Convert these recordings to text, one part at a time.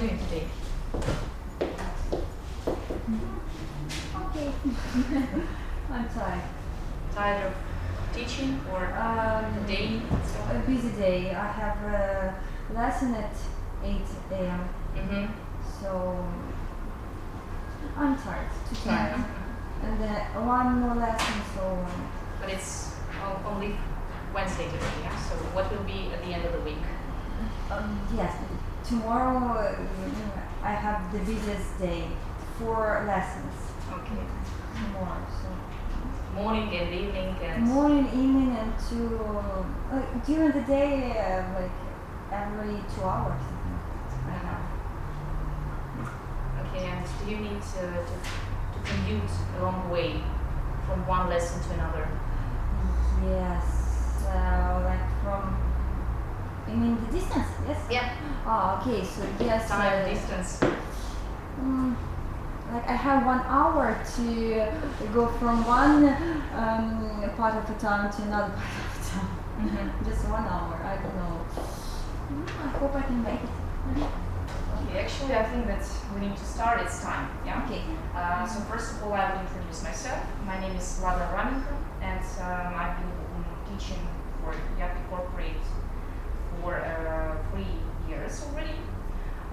doing today? Okay. I'm tired. Tired of teaching or the day? A busy day. I have a lesson at 8 a.m. Mm-hmm. So I'm tired. Too Tired. tired. And one more lesson. So But it's only Wednesday today, yeah? So what will be at the end of the week? yes. Tomorrow I have the busiest day. 4 lessons. Okay. Tomorrow. So. Morning and evening and... Morning, evening, and during the day, like every 2 hours. Uh-huh. Okay, and do you need to commute a long way from one lesson to another? Yes, like from. You mean the distance? Yes. Yeah. Oh, okay. So yes. Time, distance. Like I have 1 hour to go from one part of the town to another part of the town. Mm-hmm. Just 1 hour. I don't know. I hope I can make it. Okay, actually I think that we need to start. It's time, yeah? Okay. So first of all, I will introduce myself. My name is Vlada Ramenko, and I've been teaching for Yapi Corporate for 3 years already.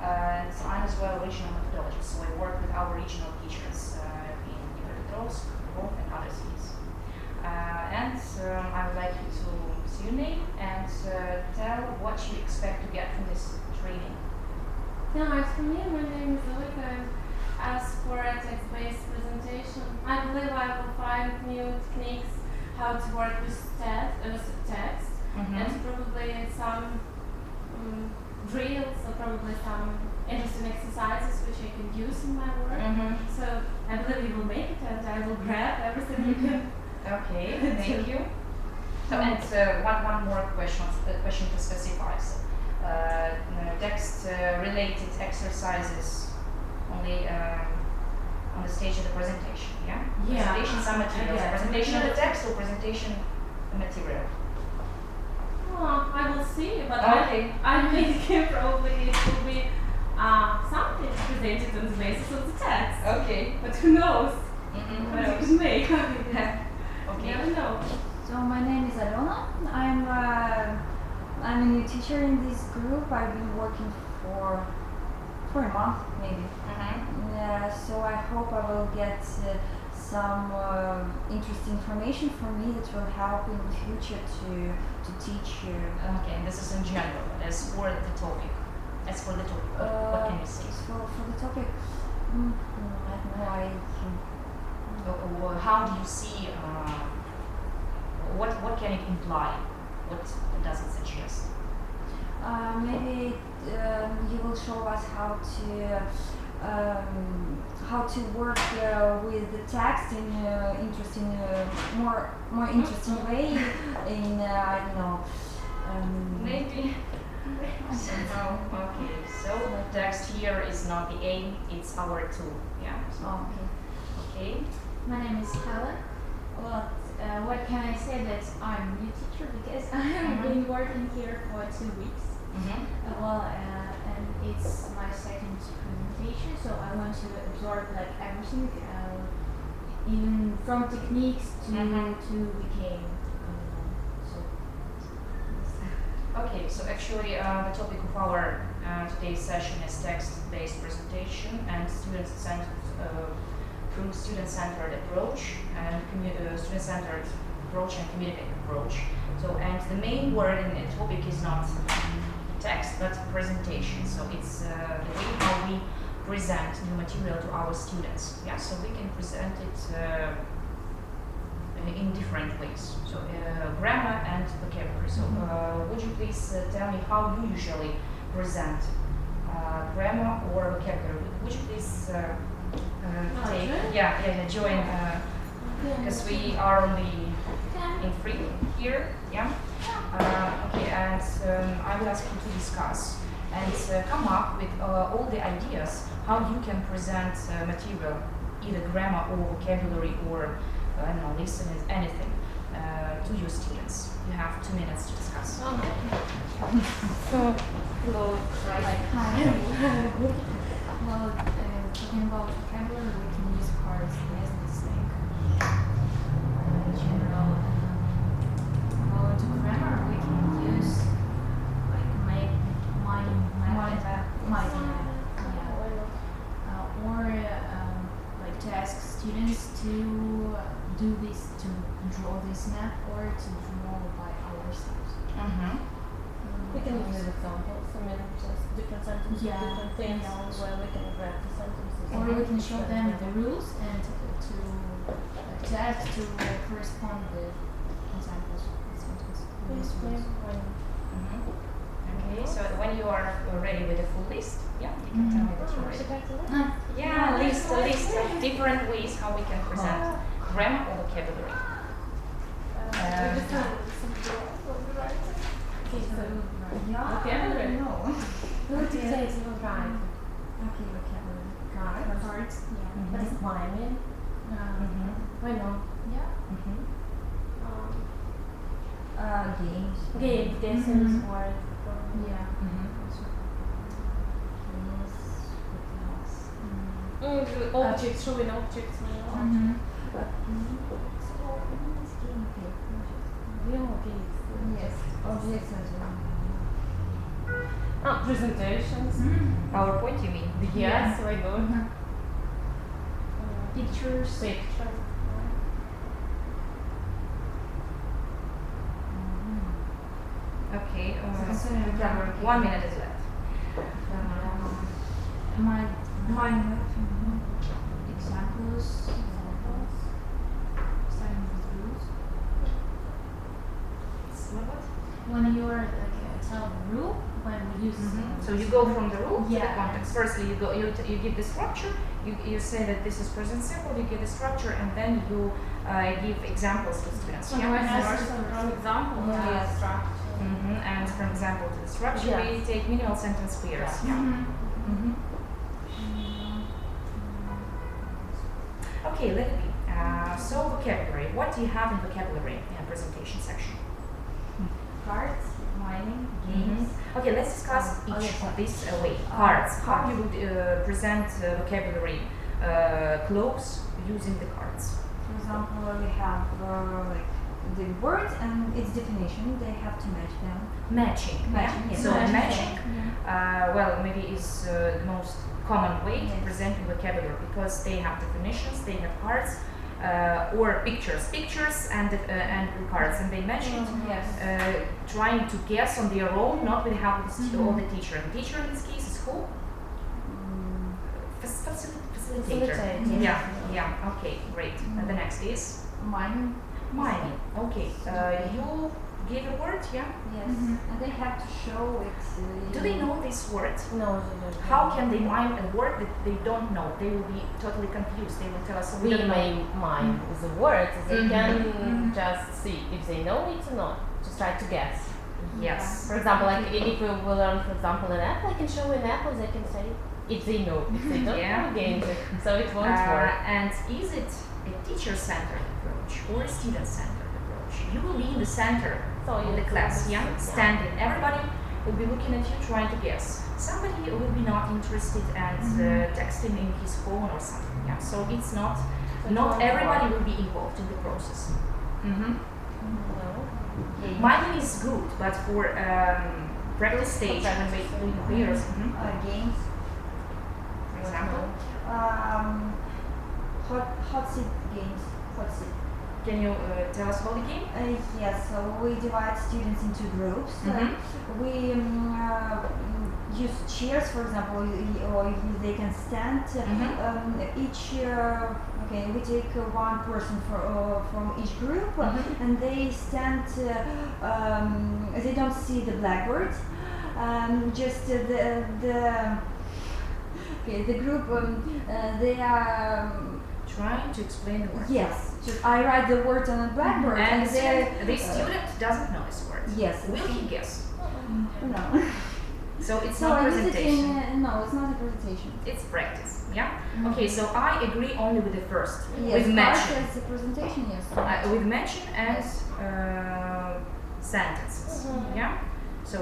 And I'm as well a regional methodologist, so I work with our regional teachers in Dnipropetrovsk, Lvov, and other cities. And I would like you to say your name and tell what you expect to get from this training. Nice to meet you. My name is Olika. As for a text-based presentation, I believe I will find new techniques how to work with text, and probably some drills or probably some interesting exercises which I can use in my work. So I believe you will make it, and I will grab everything you can. Okay, thank you. So, and one more question to specify. So, text-related exercises only on the stage of the presentation, yeah? Yeah. Presentation, some materials. Yeah. Presentation of the text or presentation of material? Oh, I will see, but Okay. I think probably it will be something presented on the basis of the text. Okay. But who knows? Mm-hmm. What you can make. Okay. Never know. So my name is Alona. I'm a new teacher in this group. I've been working for a month maybe. So I hope I will get some interesting information for me that will help in the future to teach you. Okay, this is in general. As for the topic, what can you say? For the topic, I don't know. How do you see? What can it imply? What does it suggest? Maybe you will show us how to work with the text in interesting, more interesting way. In I don't know. Maybe. Somehow. Okay. So text here is not the aim; it's our tool. Yeah. Oh, okay. Okay. My name is Helen. Well, what can I say that I'm a new teacher because I have been working here for 2 weeks. And it's my second presentation, so I want to absorb like everything, even from techniques to became. Okay, so actually the topic of our today's session is text-based presentation and through student-centered approach and student-centered approach and communicative approach. So, and the main word in the topic is not text but presentation. So it's the way how we present new material to our students. Yeah, so we can present it in different ways. So grammar and vocabulary. So would you please tell me how you usually present grammar or vocabulary? Would you please join because we are only in free here, yeah. Okay, and I will ask you to discuss and come up with all the ideas how you can present material, either grammar or vocabulary or I don't know, listening, anything to you students. You have 2 minutes to discuss. So, hello. Like, hi. Well, talking about vocabulary, we can use cards as this thing. In general, well, to grammar, we can use like mind map. Or like to ask students to do this, to draw this map, or to draw by ourselves. We can use examples. I mean, just different sentences, Yeah, different things, yeah. where we can write the sentences. Or we can show them the rules and to ask to correspond the examples with these rules. Okay, so when you are ready with a full list, yeah, you can tell me that you're ready. Yeah, a list of different ways how we can present grammar or vocabulary. Vocabulary? No. Okay, Okay, vocabulary. Cards. Yeah. What is miming? Why not? Yeah. Games. Games, guessing is more. Yeah. Objects, showing objects. Real games. Yes. Objects as well. Presentations. PowerPoint, you mean? Yes, why not? Pictures. Picture. Okay, Grammar. 1 minute is left. Mind examples. Starting with rules. When you are tell the rule, when we use. So you go from the rule to the Yeah. context. Firstly, you give the structure. You say that this is present simple. You give the structure, and then you give examples to students. From example, Yeah. structure. And from example to the structure, Yes. we take minimal sentence pairs. Okay, let it be. So vocabulary. What do you have in vocabulary in a presentation section? Cards, mining, Mhm. Okay, let's discuss each of these way. Cards. How you would present vocabulary close using the cards? For example, we have like the words and its definition. They have to match them. Matching. Matching, Yeah? yes. So Matching. matching, well, maybe is the most common way to Yes. present vocabulary because they have definitions, they have cards, or pictures, and cards, and they match it. Yes. Trying to guess on their own, not with the help of the teacher. The teacher in this case is who? Facilitator. Facilitator. Yeah. Okay, great. And the next is Mining. mining. Okay. You give a word, yeah? Yes. And they have to show it. Do they know this word? No, they don't. How can they mime a word that they don't know? They will be totally confused. They will tell us We don't know. may mime the words. They Mhm. can Mhm. just see if they know it or not. Just try to guess. Yes. For example, like if we will learn, for example, an apple, I can show an apple. They can say if they know. If they don't Yeah. know, again, so it won't work. And is it a teacher-centered approach or a student-centered approach? You will be in the center So of the you- class, yeah. standing. Everybody will be looking at you, trying to guess. Somebody will be not interested and texting in his phone or something. Yeah. So it's not. So Not it's everybody hard. will be involved in the process. No. Mining is good, but for regular stage when we do pairs, Games. for example, Hot seat games. Hot seat. can you tell us about the game? Yes, so we divide students into groups. We use chairs, for example, or they can stand. Okay, we take one person from each group, and they stand. They don't see the blackboard. Just the group. They are. Trying to explain the word. Yes, just I write the words on the blackboard, And they. the student doesn't know this word. Yes. Will he guess? No. So it's So not I use it presentation. no, it's not a presentation. It's practice. Yeah. Okay. So I agree only with the first. Yes, With matching. as a presentation, yes. With matching and sentences. Yeah. So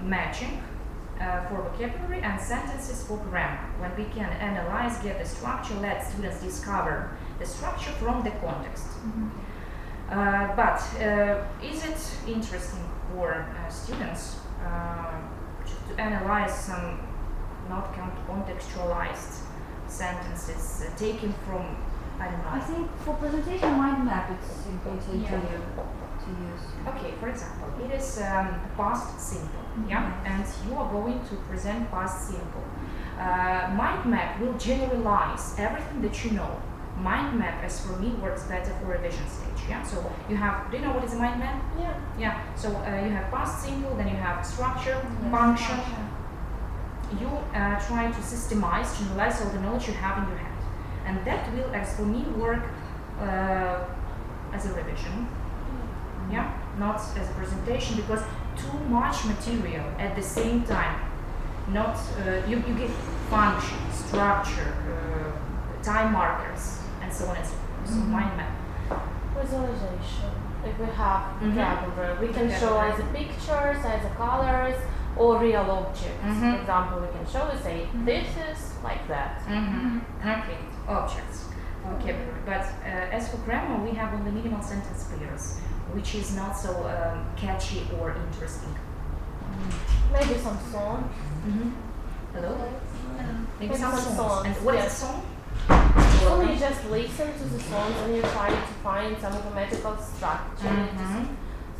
matching for vocabulary and sentences for grammar. When we can analyze, get the structure, let students discover the structure from the context. But is it interesting for students to analyze some not contextualized sentences taken from, I don't know. I think for presentation mind map it's good to use. Okay, for example, it is past simple, yeah, and you are going to present past simple. Mind map will generalize everything that you know. Mind map, as for me, works better for revision stage. Yeah. So you have. Do you know what is a mind map? Yeah. Yeah. So you have past simple, then you have structure, function. You try to systemize, generalize all the knowledge you have in your head, and that will, as for me, work as a revision. Yeah, not as a presentation, because too much material at the same time. Not you get function, structure, time markers, and so on and so forth. So mind map. Visualization. If we have vocabulary, we can show as a pictures, as a colors, or real objects. For example, we can show and say this is like that. Okay, objects, vocabulary. But as for grammar, we have only minimal sentence pairs, which is not so catchy or interesting. Maybe some song. Hello? Maybe Maybe some some songs. songs, And what is yes. a song? So you just listen to the songs and you try to find some grammatical structure.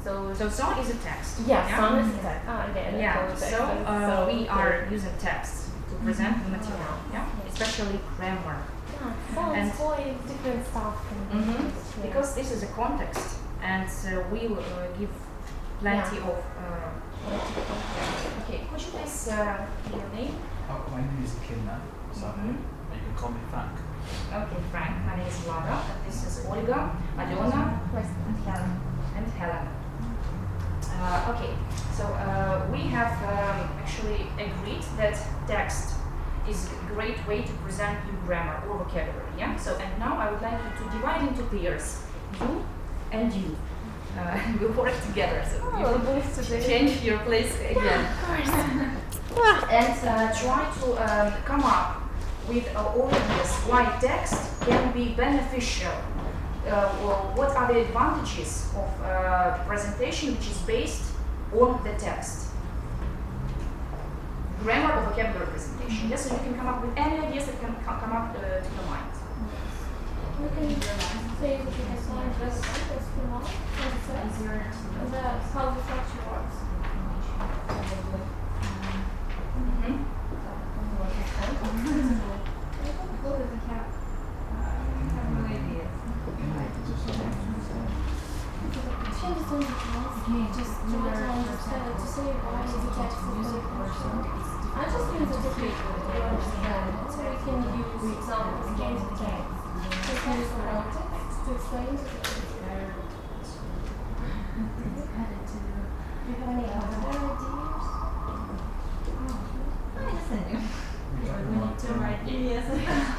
So song is a text. Yeah, song is text. Again, Yeah. So we are yeah. using text to present the material. Yeah. Especially grammar. Yeah, songs, poems, different stuff. Because this is a context, and we will give plenty of. Okay, could you please give your name? My name is Kenna. You can call me Frank. Okay, Frank. My name is Vlada. And this is Olga, Alena, and Helen. Okay, so we have actually agreed that text is a great way to present new grammar or vocabulary. Yeah. So and now I would like you to divide into pairs, you and you. We work together, so you change your place again. And try to come up with all ideas why text can be beneficial. What are the advantages of presentation which is based on the text? Grammar or vocabulary presentation. Yes, so you can come up with any ideas that can come up to your mind. We can say that we have some as well, and how the structure works. Just try to understand to say why is the text important. I just use it to understand, so we can use examples again and again. We can use the context to explain to them. Do you have any other ideas? I listen you.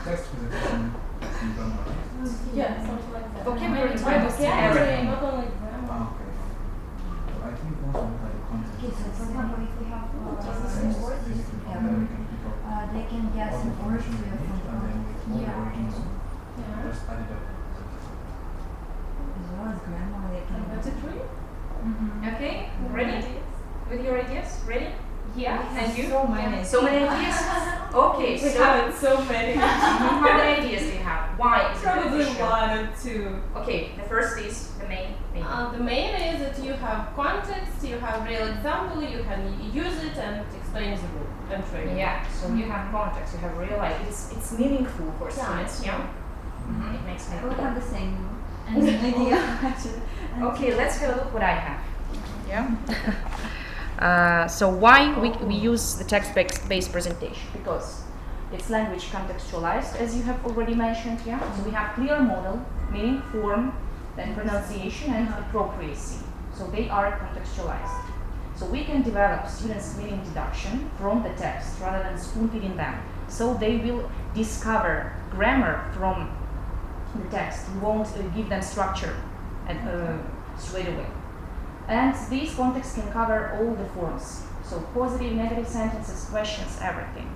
Text presentation in grammar. Yeah, something like that. Vocabulary Maybe type of vocabulary, not only grammar. Okay. I think most of the content. Okay, so for example, if we have words in Vocabulary can pick up they can get all the some words information they need, and then all the origins Yeah. just add it up. as well as grammar. They can. That's it for you? Okay, ready with your ideas? Ready? Yeah. And you? So many. So many ideas? Okay, We so have so many. how many ideas do you have? Why is it Probably beneficial? one or two. Okay, the first is the main thing. The main is that you have context, you have real example, you can use it and it explains the rule and trade. Yeah, so you have context, you have real life. It's meaningful for students, yeah? It makes I sense. will have the same idea actually. Okay, let's have a look what I have. Yeah. So why we use the text-based presentation? Because it's language contextualized, as you have already mentioned. Yeah. So we have clear model, meaning, form, then pronunciation and appropriacy. So they are contextualized. So we can develop students' meaning deduction from the text rather than spoon-feeding them. So they will discover grammar from the text. We won't give them structure and straight away. And these contexts can cover all the forms. So positive, negative sentences, questions, everything.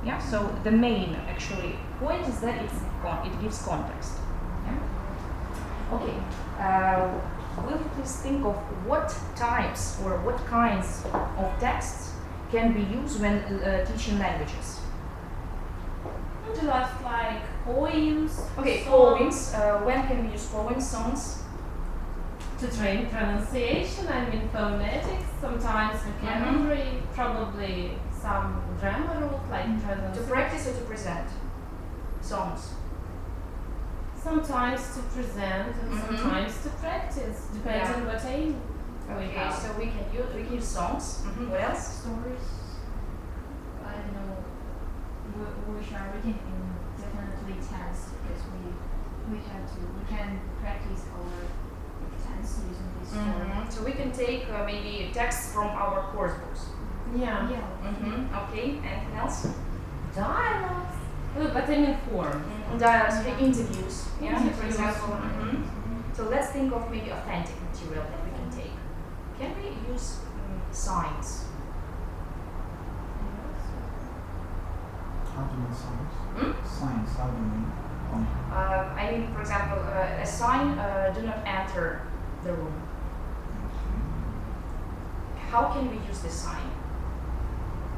Yeah. So the main actually point is that it gives context. Yeah? Okay. Will you please think of what types or what kinds of texts can be used when teaching languages? Just like poems. Okay, songs. poems. When can we use poems, songs? To train pronunciation, I mean phonetics, sometimes vocabulary, probably some grammar rules like To pronunciation. practice or to present? Songs. Sometimes to present and Mhm. sometimes to practice, depends Yeah. on what aim we Okay, have. so we can use songs. What else? Stories, I don't know, which are written in definitely tense because we can practice our tense using this story. So we can take maybe texts from our course books. Yeah. Okay, anything else? Dialogues. But I mean form. Dialogues, interviews. Yeah, for Interviews. example. So let's think of maybe authentic material that we can take. Can we use signs? How do you mean science? Hmm? Science, how do you mean? I mean, for example, a sign, do not enter the room. How can we use this sign?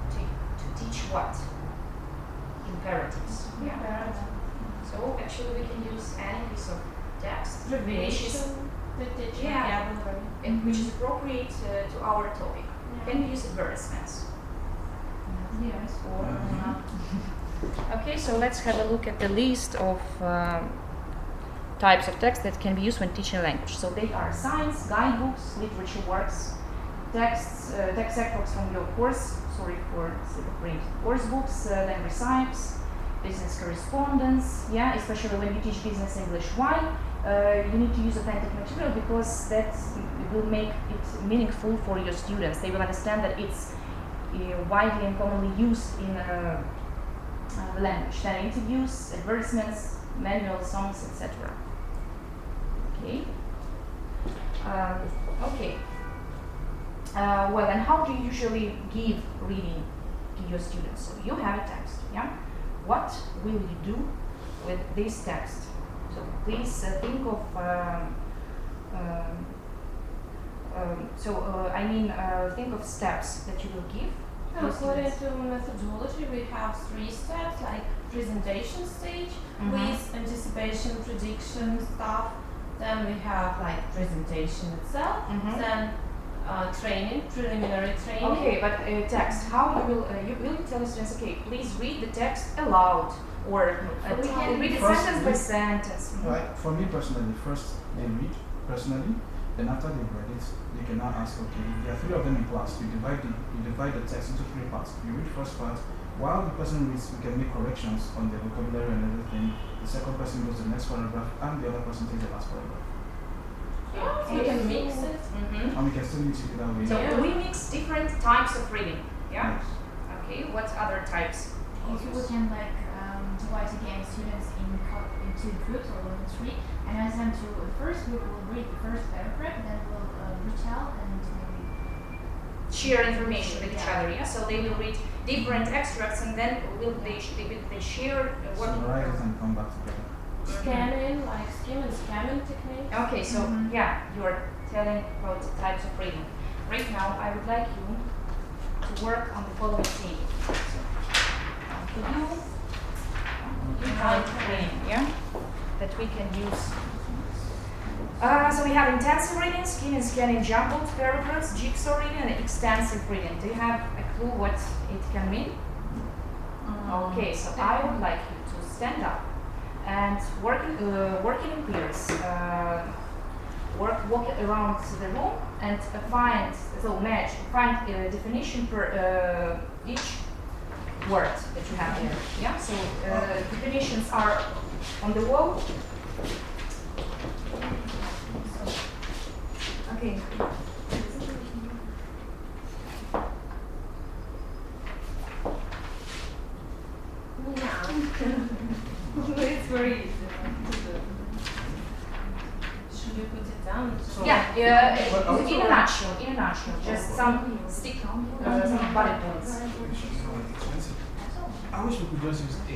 To teach what? Imperatives. Yeah. So actually we can use any piece of text which is, Abbreviation. To teach Yeah. vocabulary. which is appropriate to our topic. Can we use advertisements? Yes. Or okay, so let's have a look at the list of types of text that can be used when teaching language. So they are signs, guidebooks, literature works, texts, text extracts from your course. Sorry for print. Course books, language science, business correspondence. Yeah, especially when you teach business English. Why? You need to use authentic material because that will make it meaningful for your students. They will understand that it's widely and commonly used in the language. Then interviews, advertisements, manuals, songs, etc. Okay. Okay. Well, and how do you usually give reading to your students? So you have a text, yeah? What will you do with this text? So please think of, think of steps that you will give to your According students. to methodology, we have 3 steps, like presentation stage Mhm. with anticipation, prediction stuff. Then we have like presentation itself. Mhm. Then training, preliminary training. Okay, but text, how you will you tell the students, okay, please read the text aloud or We can read it first sentence by read- sentence. Right, for me personally, first they read personally, then after they've read it, they can now ask, okay, if there are 3 of them in class, you divide the text into 3 parts. You read first part, while the person reads, we can make corrections on the vocabulary and everything. The second person goes to the next paragraph, and the other person takes the last paragraph. Yeah, you can mix it. Mhm. And we can still use it that way. So Yeah. we mix different types of reading. Yeah. Yes. Okay. What other types? If we can like divide again students into groups or 3 and ask them to first group will read the first paragraph, then we'll retell and Share information with each Yeah. other. Yeah. So they will read different extracts and then they share what. Summarize it and come back together. Scanning, like skim and scamming technique. Okay. So yeah, you are telling about the types of reading. Right now, I would like you to work on the following theme. So, to you type of reading, yeah, that we can use. So we have intensive reading, skim and scanning, jumbled paragraphs, jigsaw reading, and extensive reading. Do you have a clue what it can mean? Okay, so I would like you to stand up and working in pairs. Walk around the room and find definition per each word that you have here. Yeah. So definitions are on the wall. Okay. It's very easy. you put it down? So- Yeah, But also- in a nutshell, just some stick, some bullet points. I wish we could just use A.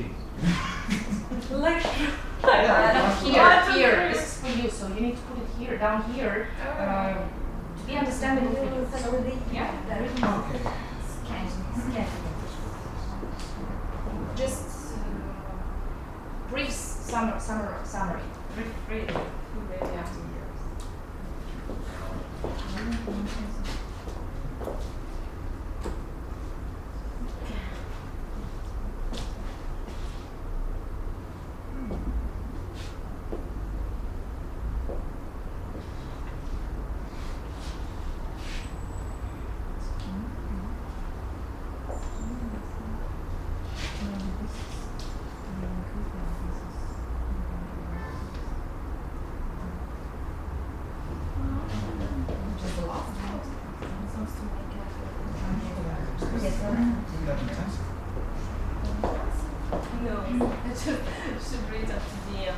Like, Here, this is for you, so you need to put it here, down here, to be understandable for you. So, yeah, Okay. just brief summary. Brief. Yeah. Just the last. Isn't that intense? no, I just should read up to the end.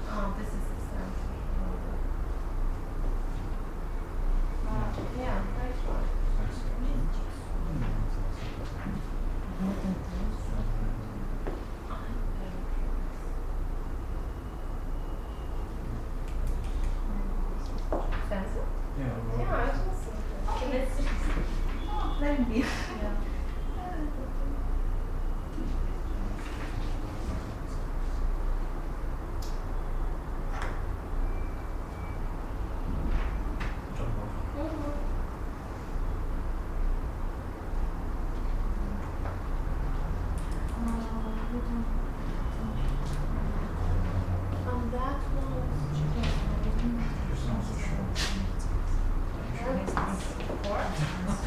Oh, this is expensive. Yeah, nice one. Expensive? Yeah, well, Yeah, I just think that. Okay, let's see. Maybe. Yeah. jump off. That one. It's not so sure.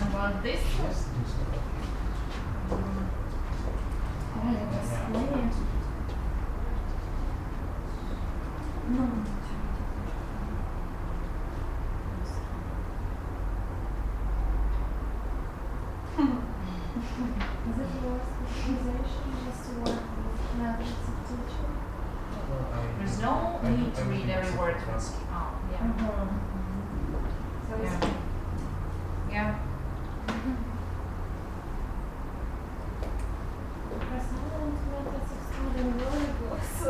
About this one. Is it your specialization just to work with methods of teaching? There's no need to read every word. Oh, yeah. So it's Yeah. Yeah. Personality methods of studying really good. So,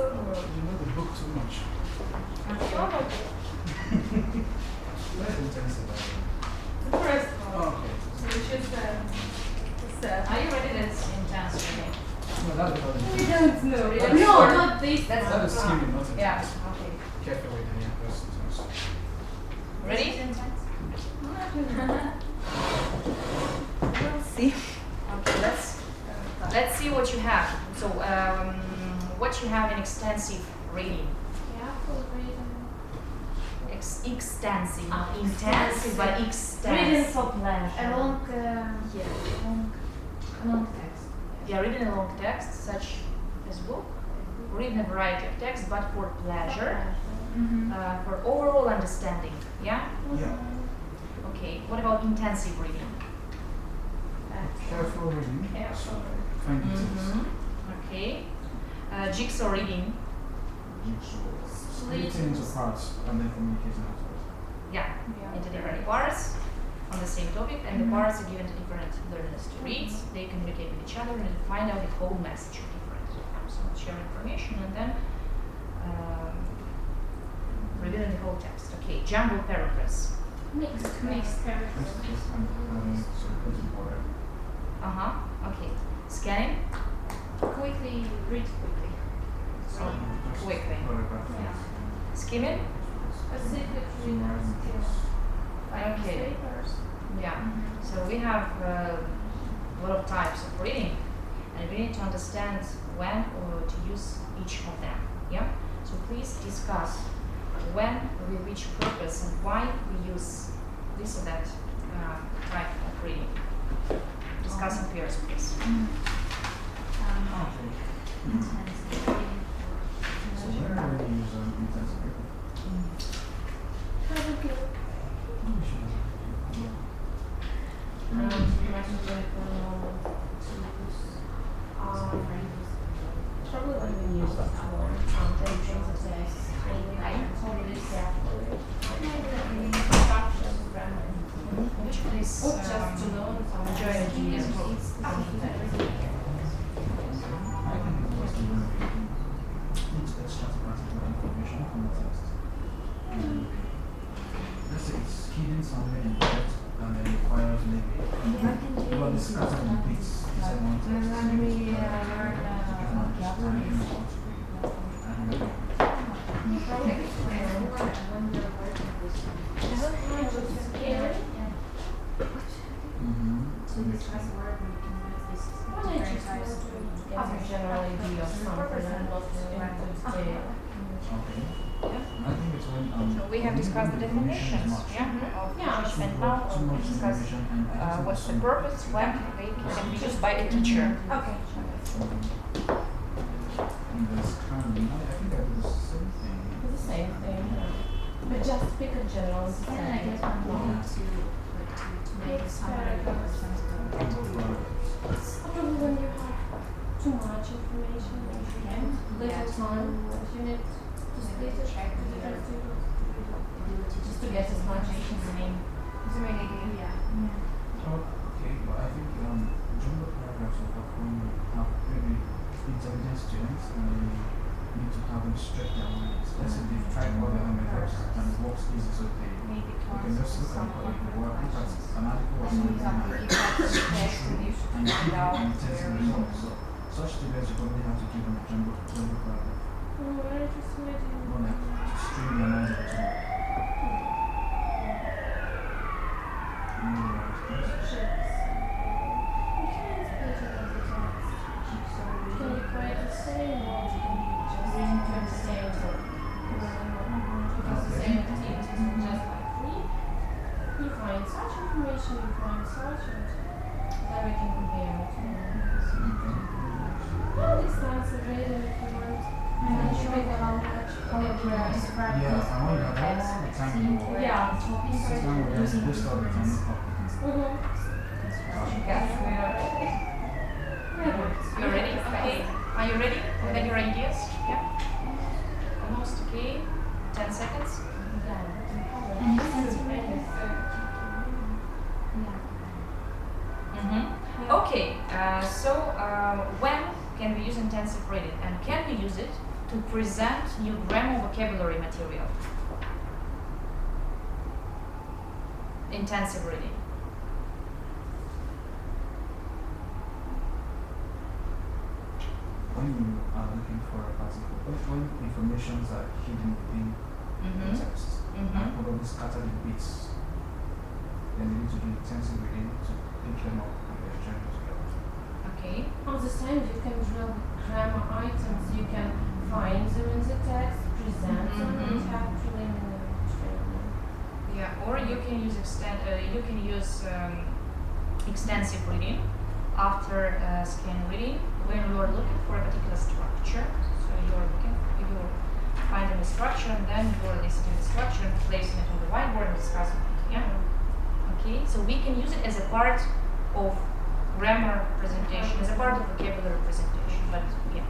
You know the book too much. Okay. Very intensive. the first one. Okay. Which is Are you ready? That's intense reading. No, that's because we don't know. That's No, short. not this That's one. that is skimming, not intense. Yeah. Okay. Careful with the that's intense. Ready? we'll see. Okay. Let's see what you have. So, what you have in extensive reading. Careful reading. Extensive, not intensive, but Reading extensive. for pleasure. A long text. Yeah, reading a long text, such as book. Reading a variety of texts, but for pleasure, for overall understanding. Yeah. Yeah. Okay. What about intensive reading? Careful reading. Careful. Find details. Mm-hmm. Okay. Jigsaw reading. Splitting into parts and then communicating afterwards. Yeah. Into different parts on the same topic, and the parts are given to different learners to read. They communicate with each other and find out the whole message of different. So share information and then revealing the whole text. Okay. Jumble paragraphs. Mixed characters. So put in order. Okay. Scanning. Quickly, read quickly. So just Quickly. paragraph. Yeah. Skimming. Specific reading skills. Okay. Papers. Yeah. So we have a lot of types of reading, and we need to understand when to use each of them. Yeah. So please discuss when, with which purpose, and why we use this or that type of reading. Discuss in pairs, please. Okay. So when do we use intensive reading? How would you? Probably when we use it for things of text, Which please Or just to know some join the GDS group. I think it was even each extract practical information from the text. Let's say it's hidden somewhere in the text and it requires maybe well, the scattered in bits. It's a one text. When we learn generally be of some present, not into detail. Okay. I think it's when So we have discussed the definitions, yeah, of Yeah. and now too we much discuss information and what's the purpose, when they can be used by a teacher. Okay. In the scan, I think I do the same thing. It's the same thing. But just pick a general Then I thing. guess one way to make a summary or something. Probably when you have too much information, little time, you need to split it to different tables. Just to get as much as you can. It's a main idea. Okay, but I think jumbo paragraphs will help when you have maybe intelligent students and you need to have them stretch their minds. Let's say they've tried all the other methods and it works easy, so they can just look at the work, look at an article or something and and give them intense results. So such students you probably have to give them a jumbo paragraph. Oh, very interesting idea. Or like to strain their minds a little. Can you create the same or Reading to understand or because the same activity is not just like read? You find such information, you find such, and then we can compare it. Well, it's nice to read it if you want. I'm not sure how much paragraphs. Yeah, I want that. That's the time you will. Yeah. This one will just list all the time. You're ready? Okay. Are you ready? With your ideas? Yeah. Almost okay. 10 seconds. And it says Okay. So when can we use intensive reading, and can we use it to present new grammar vocabulary material? Intensive reading. When you are looking for a particular, when informations are hidden within the text and probably scattered in bits, then you need to do intensive reading to pick them up and they're joined together. Okay. On the same, you can draw grammar items, you can find them in the text, present them, and have preliminary training. Yeah. Or you can use extensive reading after scan reading when you are looking for a particular structure. So you find a structure and then you are listing the structure and placing it on the whiteboard and discussing it. Yeah. Okay. So we can use it as a part of grammar presentation, as a part of vocabulary presentation. But yeah.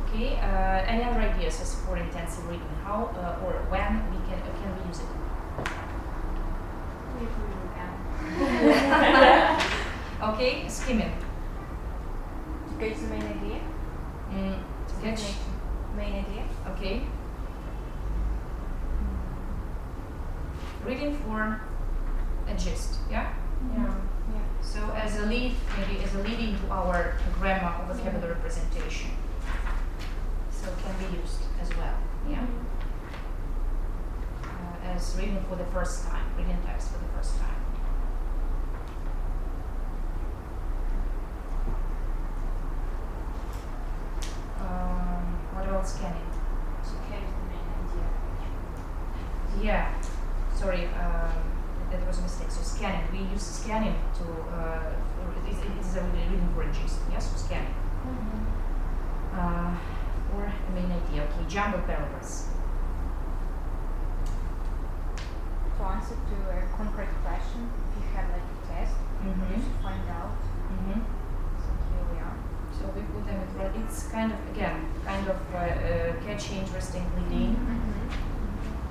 Okay. Any other ideas as for intensive reading? How or when we can we use it? Okay, skimming. to catch the main idea. To catch. Main idea. Okay. Reading for a gist. Yeah. Yeah. So as a lead, maybe as a leading to our grammar or vocabulary presentation. So can be used as well. Yeah. As reading for the first time, reading text for the first time. scanning. We use scanning to, it is a reading for a gist, yes, so scanning. Or the main idea, okay, jumbled paragraphs. To answer to a concrete question, if you have like a test, you should find out. So here we are. So we put them in front. It's kind of, again, catchy, interesting reading.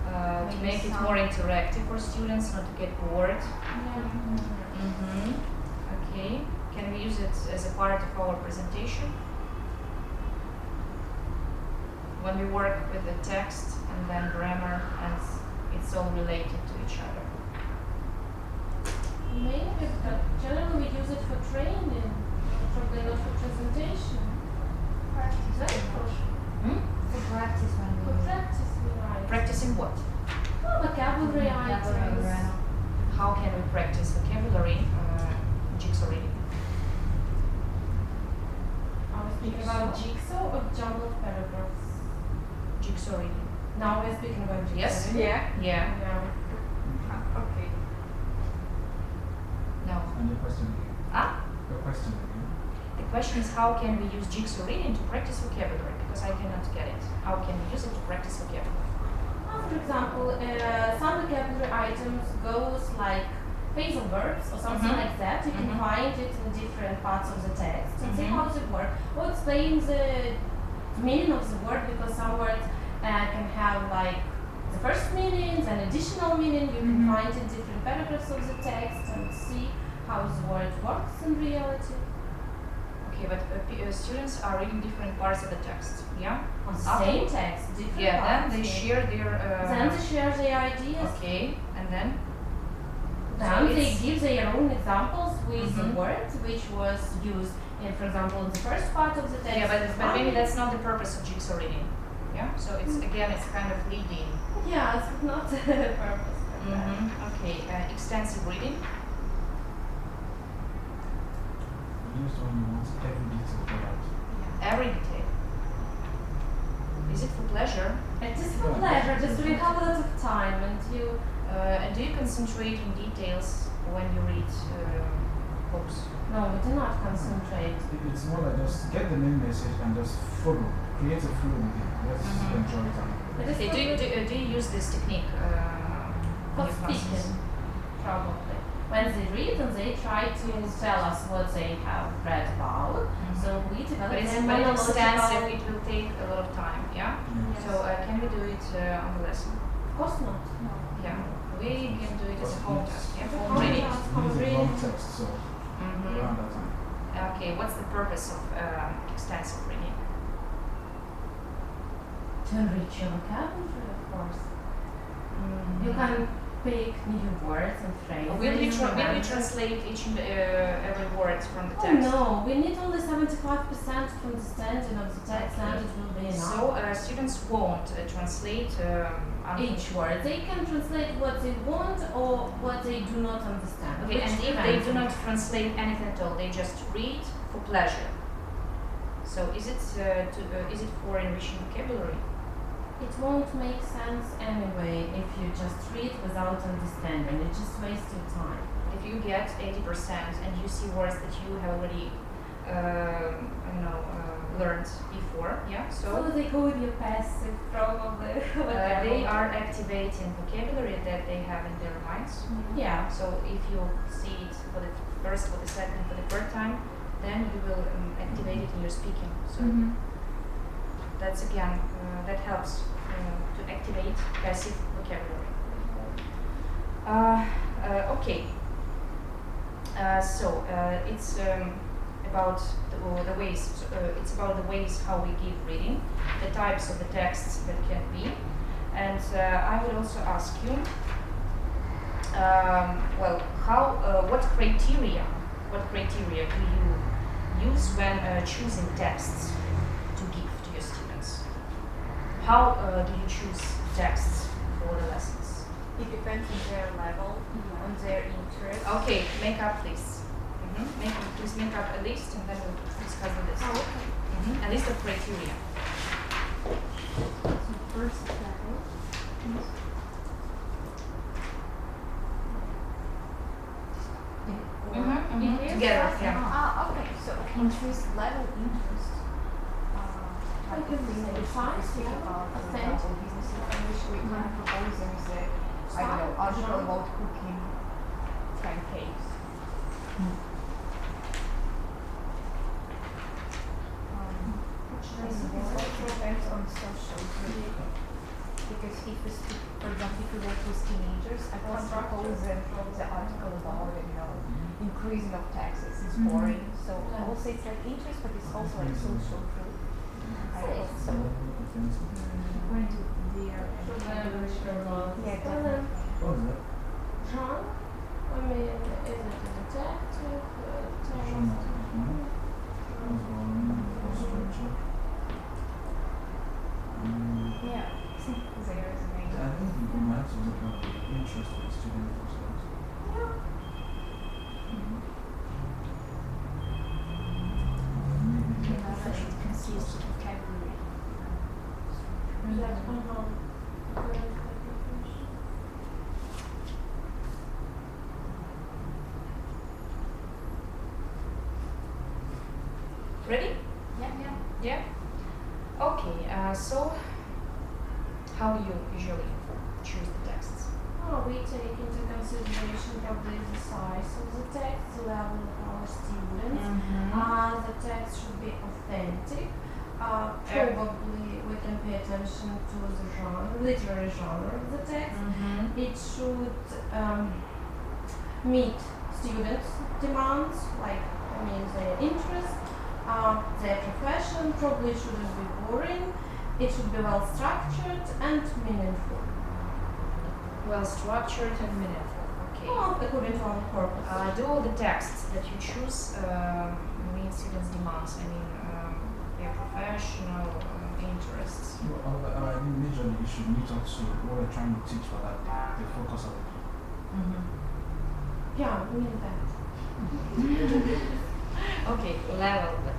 To make it more interactive for students, not to get bored. Okay. Can we use it as a part of our presentation? When we work with the text and then grammar, and it's all related to each other. Maybe, but generally we use it for training, probably not for presentation. Practice. That's for For practice when we For practice, we write. Practicing what? Oh, vocabulary items. How can we practice vocabulary? Jigsaw reading. Are we speaking about jigsaw or jumbled paragraphs? Jigsaw reading. Now we're speaking about jigsaw. Yes? reading. Yeah. Okay. No. And your question again. Your question again. The question is, how can we use jigsaw reading to practice vocabulary? Because I cannot get it. How can we use it to practice vocabulary? For example, some vocabulary items goes like phrasal verbs or something like that. You can find it in different parts of the text and see how does it work. Or explain the meaning of the word, because some words can have like the first meaning and additional meaning. You can find in different paragraphs of the text and see how the word works in reality. Okay, but students are reading different parts of the text, yeah? On the After- same text, different Yeah, parts. then they share their... Then they share their ideas. Okay, and then? Then So they it's- give their own examples with the Mhm. word which was used in, for example, in the first part of the text. Yeah, but maybe that's not the purpose of jigsaw reading. Yeah, so it's again, it's kind of leading. Yeah, it's not the purpose of that. Okay, extensive reading. Used when you want every detail to out. Every detail. Is it for pleasure? It is for pleasure, just we have a lot of time and you. And do you concentrate on details when you read books? No, we do not concentrate. It's more like just get the main message and just follow. Create a flow with it. Let's enjoy it. It is Okay, do you use this technique in for your classes? speaking, probably. When they read and they try to tell us what they have read about, so we develop But it's them very extensive, monological. it will take a lot of time, yeah? Yes. So can we do it on the lesson? Of course not. Yeah, we can do it as a home task, yeah? As a Home home reading. task. It is a long text, so Mhm. around that time. Okay, what's the purpose of extensive reading? To enrich your vocabulary, of course. You can pick new words and phrases. Will we remember. translate each and every word from the Oh text? no, we need only 75% from the understanding of the text and it will be enough. So students won't translate Each word. They can translate what they want or what they do not understand. Okay, which and if they depends do on- not translate anything at all, they just read for pleasure. So is it for enriching vocabulary? It won't make sense anyway if you just read without understanding. It just wastes your time. If you get 80% and you see words that you have already, learned before, yeah. So So they go with your passive, probably. they are activating vocabulary that they have in their minds. Yeah. So if you see it for the first, for the second, for the third time, then you will activate it in your speaking. So that's again, that helps to activate passive vocabulary. Okay. So it's about the ways. It's about the ways how we give reading, the types of the texts that can be, and I would also ask you. What criteria do you use when choosing texts to give to your students? How do you choose texts for the lessons? It depends on their level, on their interest. Okay, make up please. Please make up a list and then we'll discuss the list. Okay. A list of criteria. So first level. together. Yeah. Okay, so interest level interest. I can think say we science, speak yeah, about, for authentic. example, business information. We can propose them as a, I don't know, article about cooking pancakes. It also depends on social group. Because if we speak, for example, if we work with teenagers, I can't propose the article about, you know, increasing of taxes. It's boring. So also it's like interest, but it's also like social group. I guess so. According to their yeah, definitely. What was that? Jean, I mean, is it a detective? Jean, structure. Yeah, I think there is a main. I think we might have to look at the interest of the student themselves. Maybe That should consist of vocabulary. Ready? Yeah. Yeah. Okay. So, how do you usually choose the texts? We take into consideration probably the size of the text, the level of our students. The text should be authentic. Probably we can pay attention to the genre, literary genre of the text. It should meet students' demands, like their interest, their profession. Probably shouldn't be boring. It should be well structured and meaningful. Well structured and meaningful. Okay. Well, according to our purpose. Do all the texts that you choose meet students' demands? I mean, their professional interests. Well, I think majorly you should meet up to what we're trying to teach for that day, the focus of it. Yeah, we mean that. Okay, level. But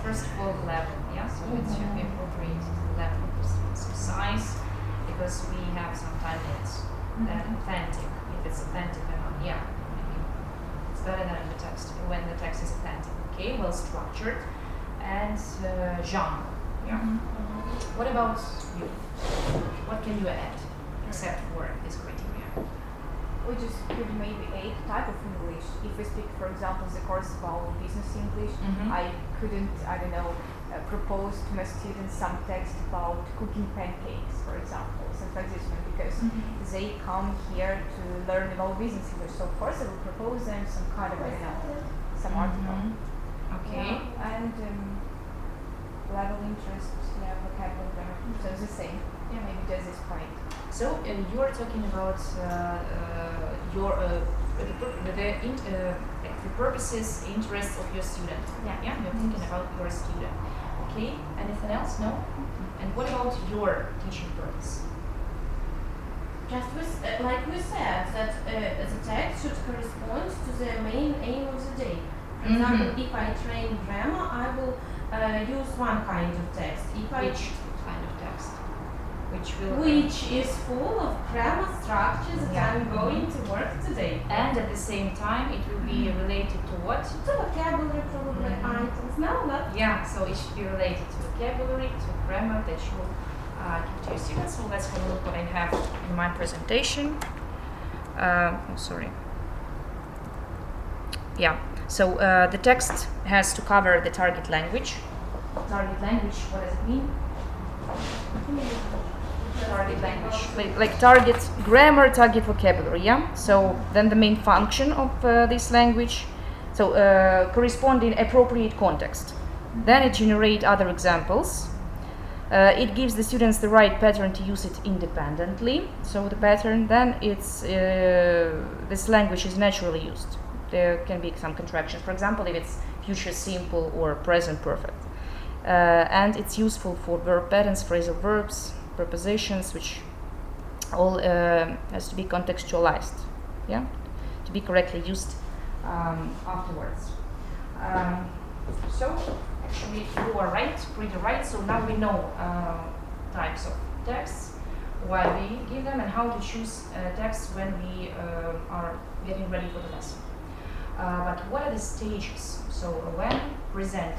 first of all, level. Yeah, so it should be appropriate to the level of the students. So size, because we have some time limits. Then authentic, if it's authentic or not. Yeah, maybe it's better than in the text when the text is authentic. Okay, well structured, and genre. Yeah. What about you? What can you add except for this criteria? We just could maybe add type of English. If we speak, for example, the course about business English, I couldn't, I don't know, propose to my students some text about cooking pancakes, for example, something like this one, because they come here to learn about business English. So of course I will propose them some kind of, I don't know, some article. Okay. Yeah, and level interest, vocabulary, so the same. Yeah, maybe just this point. So you are talking about the purposes, interests of your student. Yeah. Yeah, you're thinking about your student. Okay. Anything else? No. And what about your teaching purpose? Just like we said, that the text should correspond to the main aim of the day. For example, if I train grammar, I will use one kind of text. Which kind of text? Which is full of grammar structure that I'm going to work today. And at the same time, it will be related to what? To vocabulary, probably items. No, not. Yeah, so it should be related to vocabulary, to grammar that you will give to your students. So let's have a look what I have in my presentation. Sorry. Yeah, so the text has to cover the target language. Target language, what does it mean? Target language, like target grammar, target vocabulary, yeah? So then the main function of this language, so corresponding appropriate context. Then it generates other examples. It gives the students the right pattern to use it independently. So the pattern, then it's, this language is naturally used. There can be some contractions, for example, if it's future simple or present perfect. And it's useful for verb patterns, phrasal verbs, prepositions, which all has to be contextualized, yeah, to be correctly used afterwards. So actually you are right, pretty right. So now we know types of texts, why we give them, and how to choose texts when we are getting ready for the lesson. But what are the stages? So when present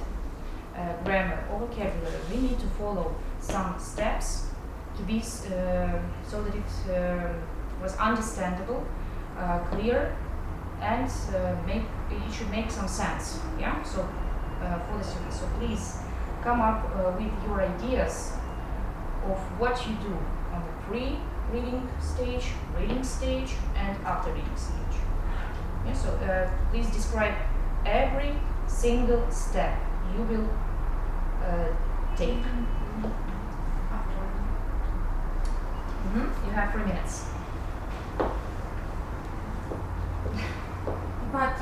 grammar or vocabulary, we need to follow some steps to be so that it was understandable, clear, and it should make some sense. Yeah. So for the students. So please come up with your ideas of what you do on the pre-reading stage, reading stage, and after reading stage. Yeah. So please describe every single step you will take. You have 3 minutes. But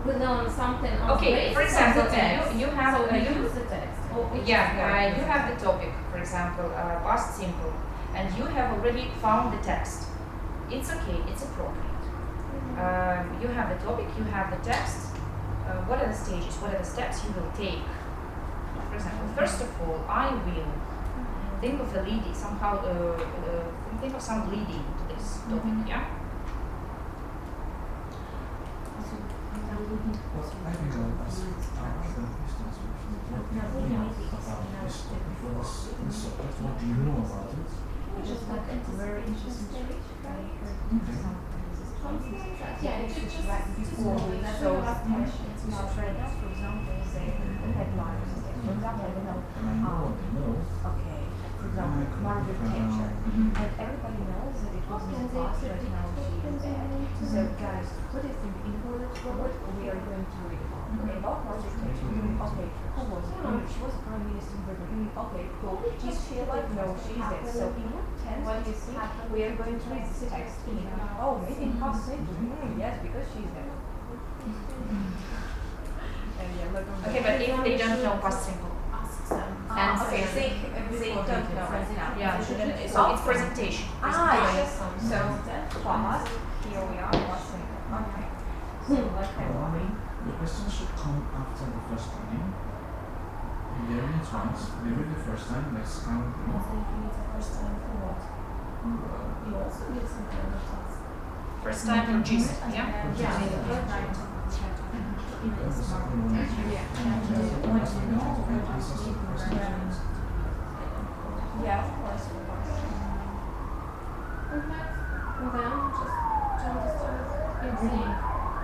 we learn something on Okay, the basis for of example, the text. you have so we you- use the text. Or we just Yeah, work you with have it. the topic, for example, past simple, and you have already found the text. It's okay, it's appropriate. You have the topic, you have the text. What are the stages? What are the steps you will take? For example, first of all, I will think of the leading, somehow think of some leading to this topic, yeah? Well, I think I'll ask the questions about this topic. This subject, what do you know about it? Just like it's very interesting. Yeah, it's just Before we show the questions, now trends, for example, say the headlines. For example, I don't know. And I know what they know. Okay, for example, Margaret Thatcher. And everybody knows that it was in the past, right now she is dead. So guys, what is the important what we are going to read about? Okay, about Margaret Thatcher. Okay, who was it? She was a prime minister in Britain. Okay, cool. Is she alive? No, she is dead. So in what tense do you think we are going to read this text in? Oh, maybe in past century. Yes, because she's dead. And yeah, look on Okay, but if they don't know past simple, ask them. and okay, say- they don't know right now. yeah, so it's presentation. Yes. So past, here we are, past simple. Okay. So like The questions should come after the first reading. We read it once. We read the first time. Let's count. you also did some kind of task. First time for GIST, yeah? The second one. Yeah, of course, of course. And then just to understand everything.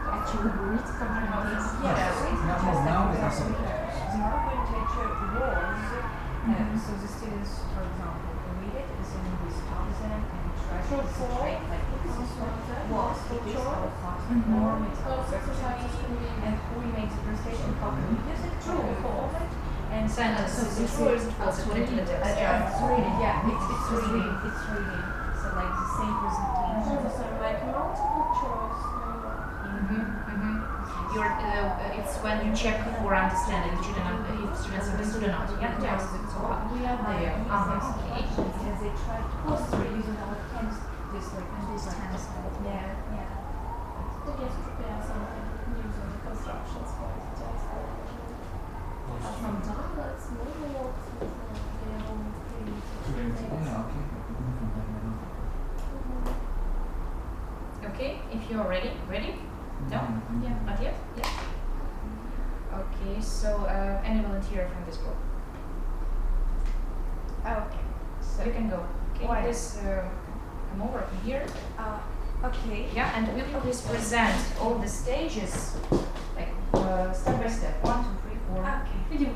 Actually, read comprehensive. Yeah, Now they have some. The Margaret Thatcher was, so the students, for example, read it as in this partisan and try to concentrate like this is what was, it is our past norm, it's our representation, and we make the presentation, how can we use it, true or false, and Sentences, so true or false, according to the text. it's reading, yeah, it's reading, so like the same presentation. So like multiple choice. It's when you check for understanding if students understood or not. Yeah, Yeah, text. so we are there. Okay. And they try to poster using our tense, this like this tense. Yeah, yeah. To get prepare something using the constructions for the text. Sometimes let's move a lot to their own creative. Yeah, okay. Okay, if you're ready? No? Yeah. Not yet? Yeah. Okay, so any volunteer from this group? Okay. So you can go. Okay, Why? please come over here. Okay. Yeah, and will you please present all the stages, like step by step, 1, 2, 3, 4. Okay.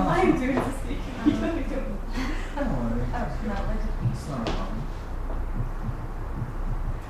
I'm doing the speaking. Don't worry. Now let it be. It's not a problem.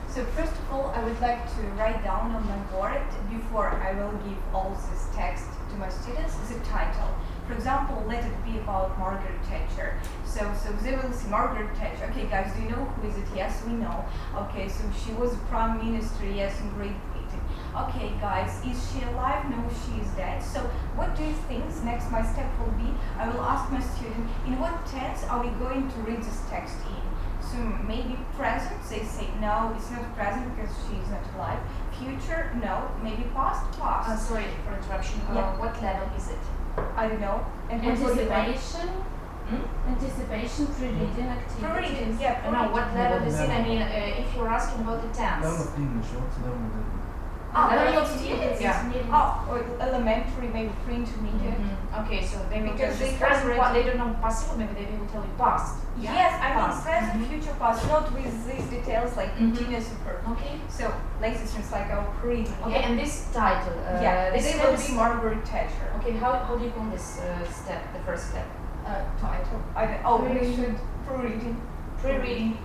So first of all, I would like to write down on my board before I will give all this text to my students the title. For example, let it be about Margaret Thatcher. So they will see Margaret Thatcher. Okay, guys, do you know who is it? Yes, we know. Okay, so she was a prime minister, yes, in Great Britain. Okay, guys, is she alive? No, she is dead. So what do you think next my step will be? I will ask my student, in what tense are we going to read this text in? So maybe present, they say no, it's not present because she is not alive. Future, no. Maybe past, past. Sorry for interruption. Yeah. What level is it? I don't know. And what was the Anticipation. Anticipation, pre-reading activities. Pre-reading, yeah. No, what level is it? I level? mean, if you're asking about the Level tense. of English, what level would it be? Level of students? Yeah. Or elementary, maybe pre-intermediate. Okay, so they will Because just they present, have they don't know past, maybe they will tell you past. Yeah? Yes, I mean Past. present, future, past, not with these details like continuous and perfect. Okay. So, like this is like our pre-reading. Okay, and this title, Yeah, this this step will is, be Margaret Thatcher. okay, how do you call this step, the first step? Title. We should pre-reading. Pre-reading,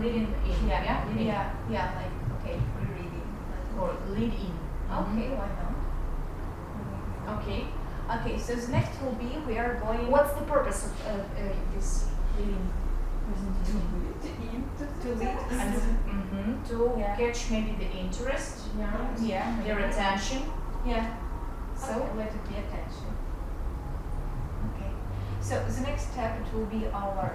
leading in. Yeah, Leading. yeah, like okay, pre-reading. Or lead in. Okay, why not? Okay. Okay, so the next will be we are going. What's the purpose of this leading? To lead And to Yeah. catch maybe the interest, Yeah. their attention. Yeah. So Okay, let it be attention. Okay. So the next step it will be our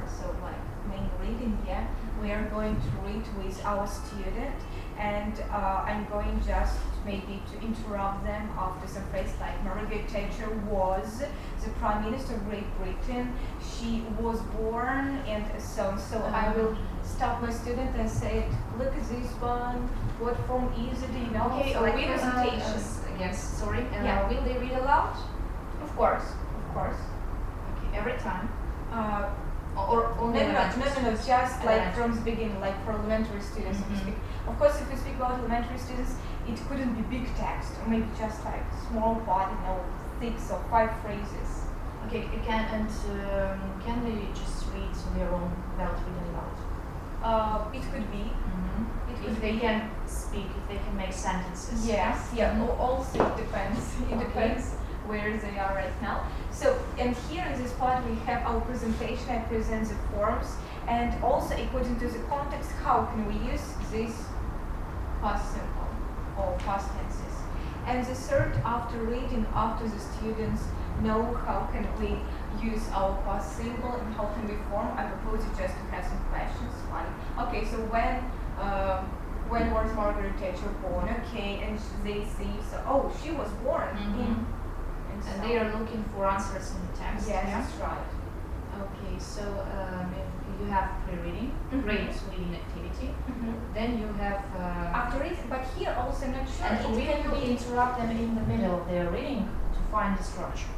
main reading. Yeah, we are going to read with our student, and I'm going just maybe to interrupt them after some phrase like Margaret Thatcher was the Prime Minister of Great Britain. She was born and so on. So I will stop my student and say, look at this one. What form is it? You know, okay, so like will presentation. yes, sorry. Yeah. Will they read aloud? Of course, of course. Okay, every time. Or only elementary no, just like Elementary. from the beginning, like for elementary students. If we speak. Of course, if we speak about elementary students, it couldn't be big text, or maybe just like small part, 6 or 5 phrases. Okay, can they just read their own without reading aloud? It could be. It could If they can speak, if they can make sentences. Yes, yeah. Also, it depends. It depends where they are right now. So, and here in this part we have our presentation. I present the forms, and also according to the context, how can we use this past simple or past tenses. And the third, after reading, after the students know how can we use our past simple and how can we form, I propose you just to have some questions. Like, okay, so when was Margaret Thatcher born? Okay, and they see, so she was born in. And they are looking for answers in the text. Yes, that's right. Okay, so you have pre-reading, great reading activity. Then you have. After it, but here also I'm not sure. And it will can you be interrupt them in the middle of their reading to find the structure?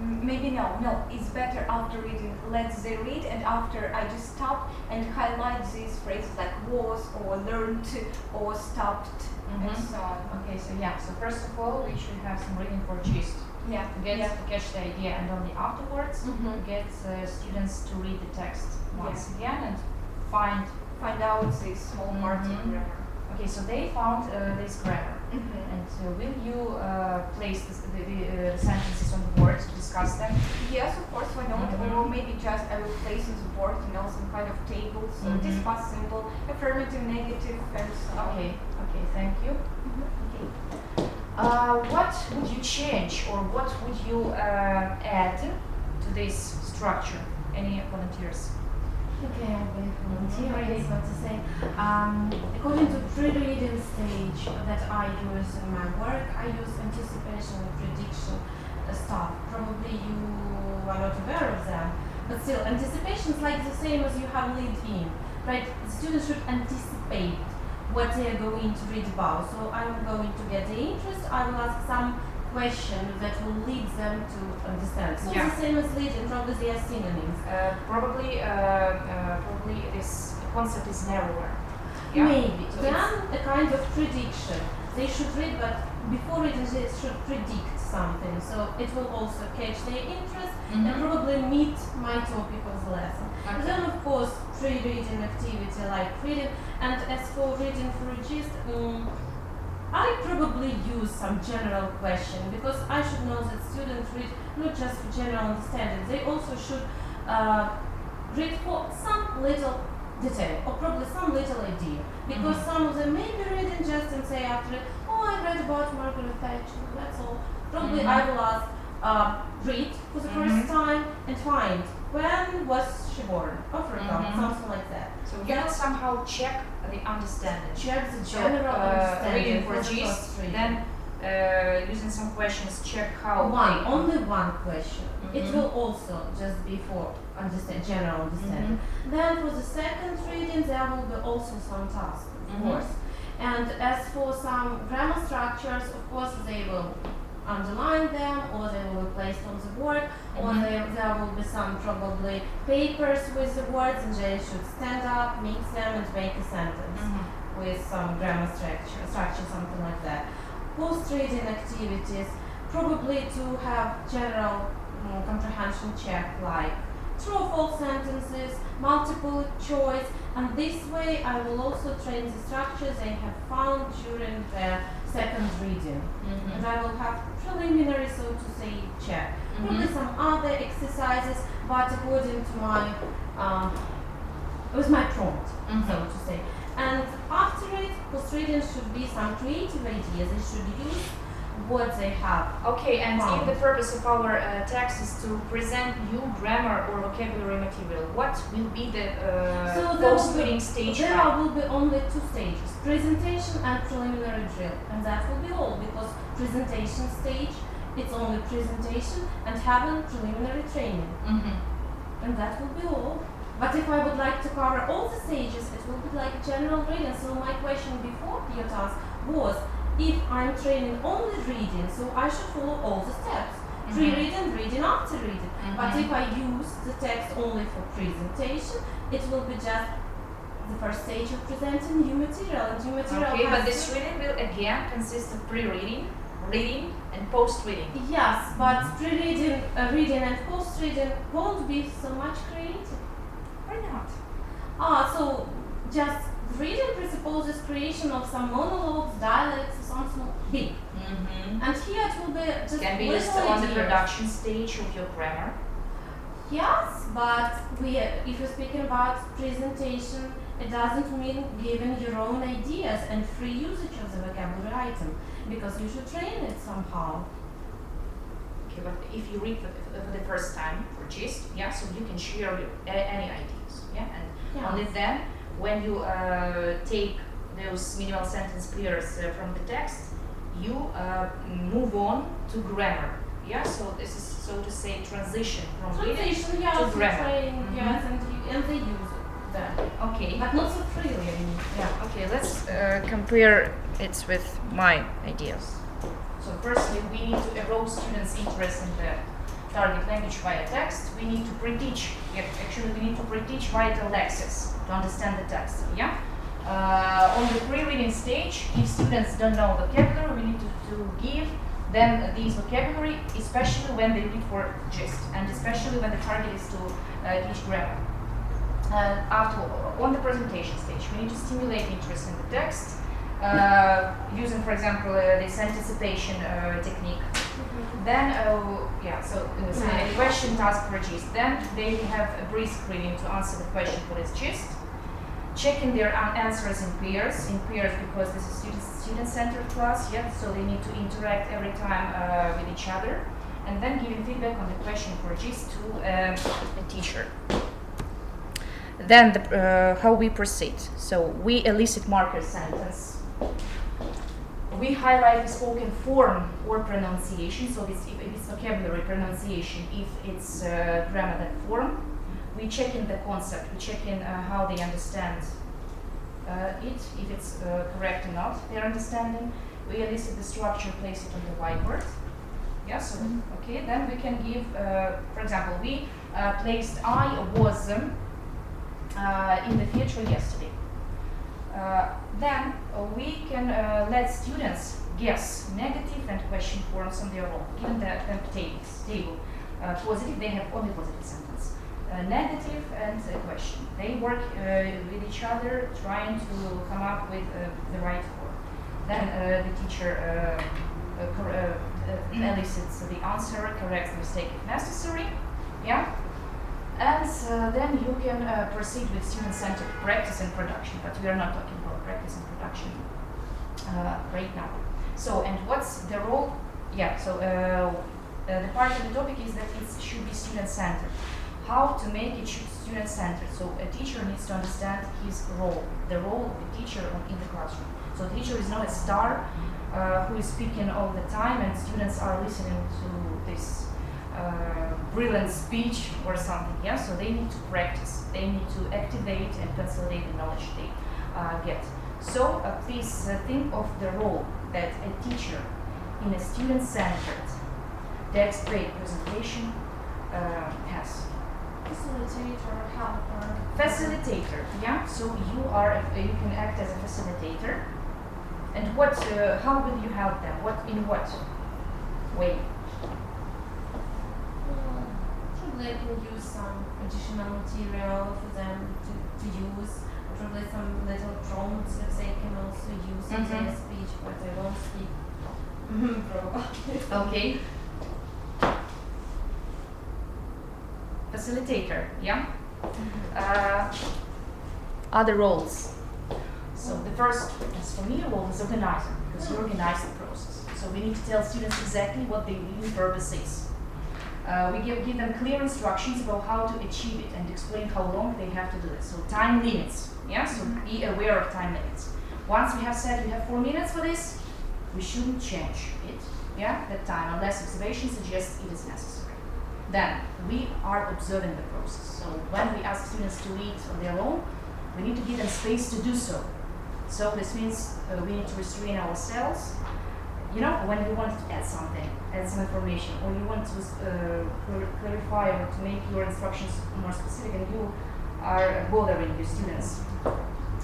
maybe no. It's better after reading. Let they read, and after I just stop and highlight these phrases like was or learned or stopped and so on. Okay, so so first of all we should have some reading for gist. Yeah. To catch the idea, and only afterwards get students to read the text once again and Find out these small parts of grammar. Okay, so they found this grammar. Mm-hmm. And will you place the sentences on the board to discuss them? Yes, of course, why not? Or maybe just I will place on the board, some kind of table. So this past simple, affirmative, negative, and so on. Okay, thank you. Okay. What would you change, or what would you add to this structure? Any volunteers? Okay, I'll be volunteering, what to say. According to pre-reading stage that I use in my work, I use anticipation and prediction stuff. Probably you are not aware of them, but still, anticipation is like the same as you have lead in, right? The students should anticipate what they are going to read about. So I'm going to get the interest, I will ask some question that will lead them to understand. So the same as lead, and probably they are synonyms. Probably this concept is narrower. Maybe. So Then a kind of prediction. They should read, but before reading they should predict something. So it will also catch their interest and probably meet my topic of the lesson. Okay. Then of course pre-reading activity like reading, and as for reading for a gist, I probably use some general question because I should know that students read not just for general understanding, they also should read for some little detail or probably some little idea, because some of them may be reading just and say after it, I read about Margaret Thatcher, that's all. Probably I will ask, read for the first time and find when was she born, or for example, something like that. So you will somehow check the understanding. Check the general understanding reading for the gist, first reading. then using some questions, check how Only one question. It Mhm. will also just be for general understanding. Then for the second reading, there will be also some tasks, of Mhm. course. And as for some grammar structures, of course, they will underline them, or they will be placed on the board, or Mhm. there will be some probably papers with the words, and they should stand up, mix them, and make a sentence with some grammar structure, something like that. Post-reading activities, probably to have general comprehension check, like true or false sentences, multiple choice, and this way I will also train the structures I have found during the second reading. And I will have preliminary, so to say, check. Probably some other exercises, but according to my, with my prompt, so to say. And after it, post-reading should be some creative ideas. They should use what they have. Okay, and Wow. if the purpose of our text is to present new grammar or vocabulary material, what will be the So there post-reading stage? There will be only two stages, presentation and preliminary drill. And that will be all, because presentation stage, it's only presentation and having preliminary training. And that will be all. But if I would like to cover all the stages, it will be like general reading. So my question before your task was, if I'm training only reading, so I should follow all the steps. Pre-reading, reading, after reading. But if I use the text only for presentation, it will be just the first stage of presenting new material. And new material Okay, but has this reading will again consist of pre-reading, reading, and post-reading. Yes, but pre-reading, reading and post-reading won't be so much creative. Why not? So just reading presupposes creation of some monologues, dialects, or something big. And here it will be just Can be used little on the ideas. production stage of your grammar. Yes, but if you're speaking about presentation, it doesn't mean giving your own ideas and free usage of the vocabulary item, because you should train it somehow. Okay, but if you read for the first time for gist, yeah, so you can share any ideas, yeah, and Yeah. only then, when you take those minimal sentence clears from the text, you move on to grammar, yeah. So this is, so to say, transition from reading Translation, yes, to you grammar. train, yes, and they use that. Okay. But not so freely, I mean. Yeah. Okay. Let's compare it with my ideas. So firstly, we need to erode students' interest in the target language via text. We need to pre-teach. Actually, we need to pre-teach vital lexis to understand the text. Yeah. On the pre-reading stage, if students don't know vocabulary, we need to give them these vocabulary, especially when they read for gist, and especially when the target is to teach grammar. After, on the presentation stage, we need to stimulate interest in the text, using, for example, this anticipation technique. Then, a question, task for gist. Then they have a brisk reading to answer the question for its gist. Checking their answers in pairs because this is student-centered class, yeah, so they need to interact every time with each other, and then giving feedback on the question for gist to the teacher. Then how we proceed. So we elicit marker sentence. We highlight the spoken form or pronunciation, so if it's vocabulary pronunciation, if it's grammar, that form. We check in the concept, we check in how they understand it, if it's correct or not, their understanding. We elicit the structure, place it on the whiteboard. Yeah, so, okay, then we can give, for example, we placed I was in the future yesterday. Then we can let students guess negative and question forms on their own, given the table. Positive, they have only positive sentence. Negative and a question. They work with each other, trying to come up with the right form. Then the teacher elicits the answer, corrects the mistake if necessary. Yeah. And then you can proceed with student-centered practice and production, but we are not talking about practice and production right now. So, and what's the role? Yeah, so the part of the topic is that it should be student-centered. How to make it student-centered? So a teacher needs to understand his role, the role of the teacher in the classroom. So the teacher is not a star who is speaking all the time, and students are listening to this brilliant speech or something. Yeah, so they need to practice. They need to activate and consolidate the knowledge they get. So please think of the role that a teacher in a student-centered text-based presentation has. Facilitator, helper. Facilitator, yeah. So you can act as a facilitator. And what? How will you help them? In what way? Probably I can use some additional material for them to use. Probably some little prompts that they can also use in their speech, but I won't speak probably. Okay. Facilitator, yeah. Other roles. So the first, as for me, role is organizer, because you organize the process. So we need to tell students exactly what the reading purpose is. We give them clear instructions about how to achieve it and explain how long they have to do it. So time limits, yeah. So be aware of time limits. Once we have said we have 4 minutes for this, we shouldn't change it, yeah, that time, unless observation suggests it is necessary. Then we are observing the process. So when we ask students to read on their own, we need to give them space to do so. So this means we need to restrain ourselves. You know, when you want to add some information, or you want to clarify or to make your instructions more specific, and you are bothering your students.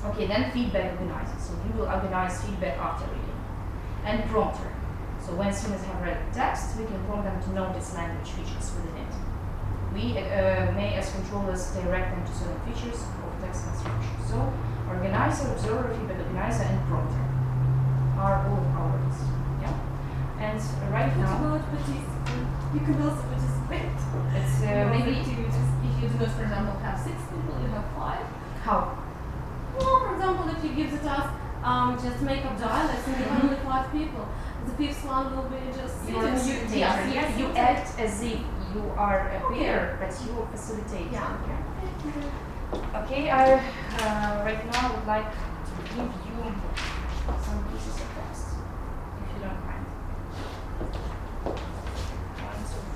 Okay, then feedback organizer. So you will organize feedback after reading. And prompter. So when students have read the text, we can prompt them to notice language features within it. We may, as controllers, direct them to certain features of text construction. So organizer, observer, feedback organizer, and prompter are all our roles. Yeah. And right What now, about participant? You can also participate. it's maybe if you do not, for example, have 6 people, you have 5. how. Well, for example, if you give the task, just make up dialects and you have only 5 people, the 5th one will be just You are a facilitator. Yeah, you act as if you are a peer, but you facilitate. Yeah. Okay, I right now would like to give you some pieces of text, if you don't mind. 1,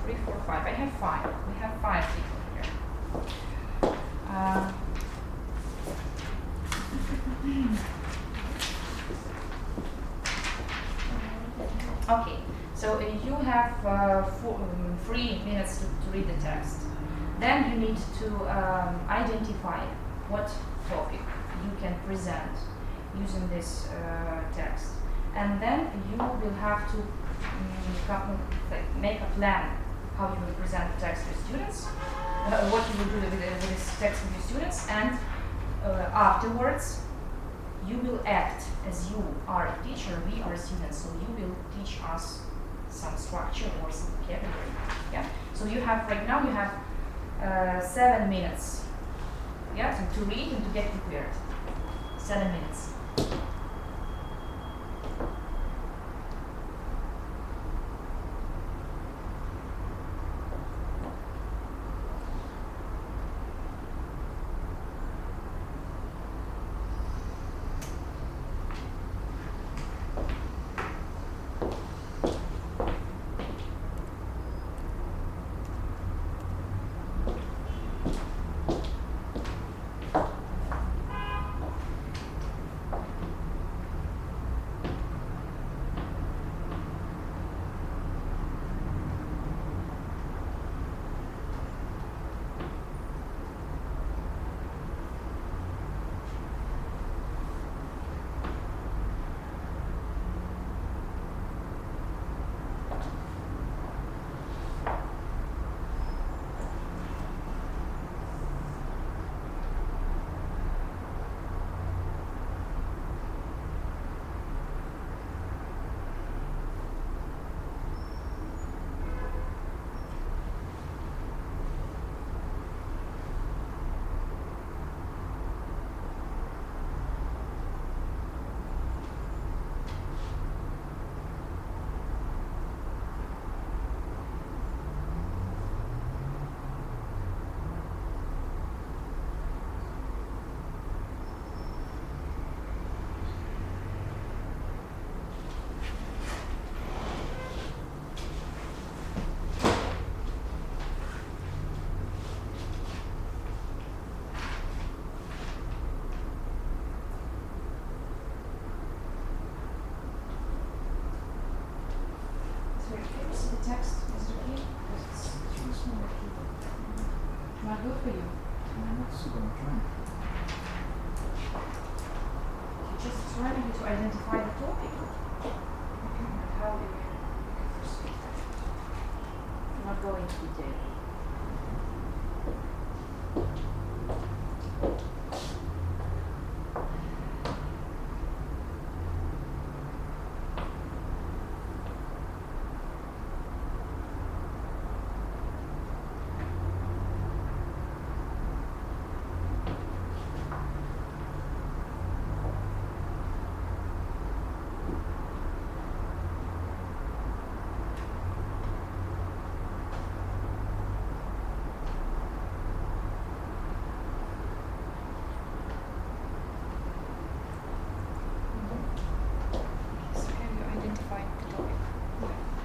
2, 3, 4, 5. I have 5. We have 5 people here. Okay, so you have 3 minutes to read the text. Then you need to identify what topic you can present using this text. And then you will have to make a plan how you will present the text to your students, what you will do with this text with your students, and afterwards you will act as you are a teacher, we are students, so you will teach us some structure or some vocabulary. Yeah. So you have right now 7 minutes. Yeah, to read and to get prepared. 7 minutes. going to be doing. So have you identified the topic?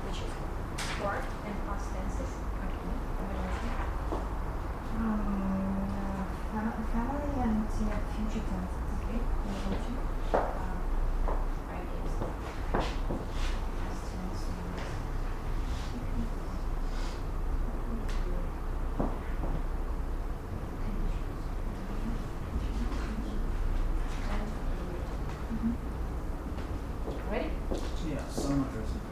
Which is Sport and past tenses. okay. Family and future tenses. Okay. Right, yes. Past tense. Ready? Yeah, summer dressing.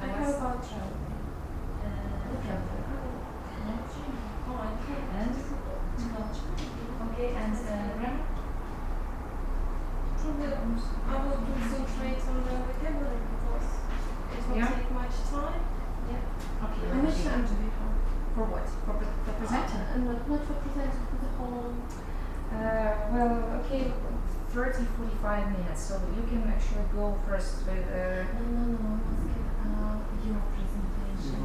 I have about travel. Oh, okay. And okay, and grammar. Probably I will concentrate on the vocabulary because it won't Yeah. take much time. Okay. How much time do we have? For what? For presenting? Not for presenting, for the whole. Well, okay, 30, 45 minutes. So you can actually go first with No, I'm asking your presentation.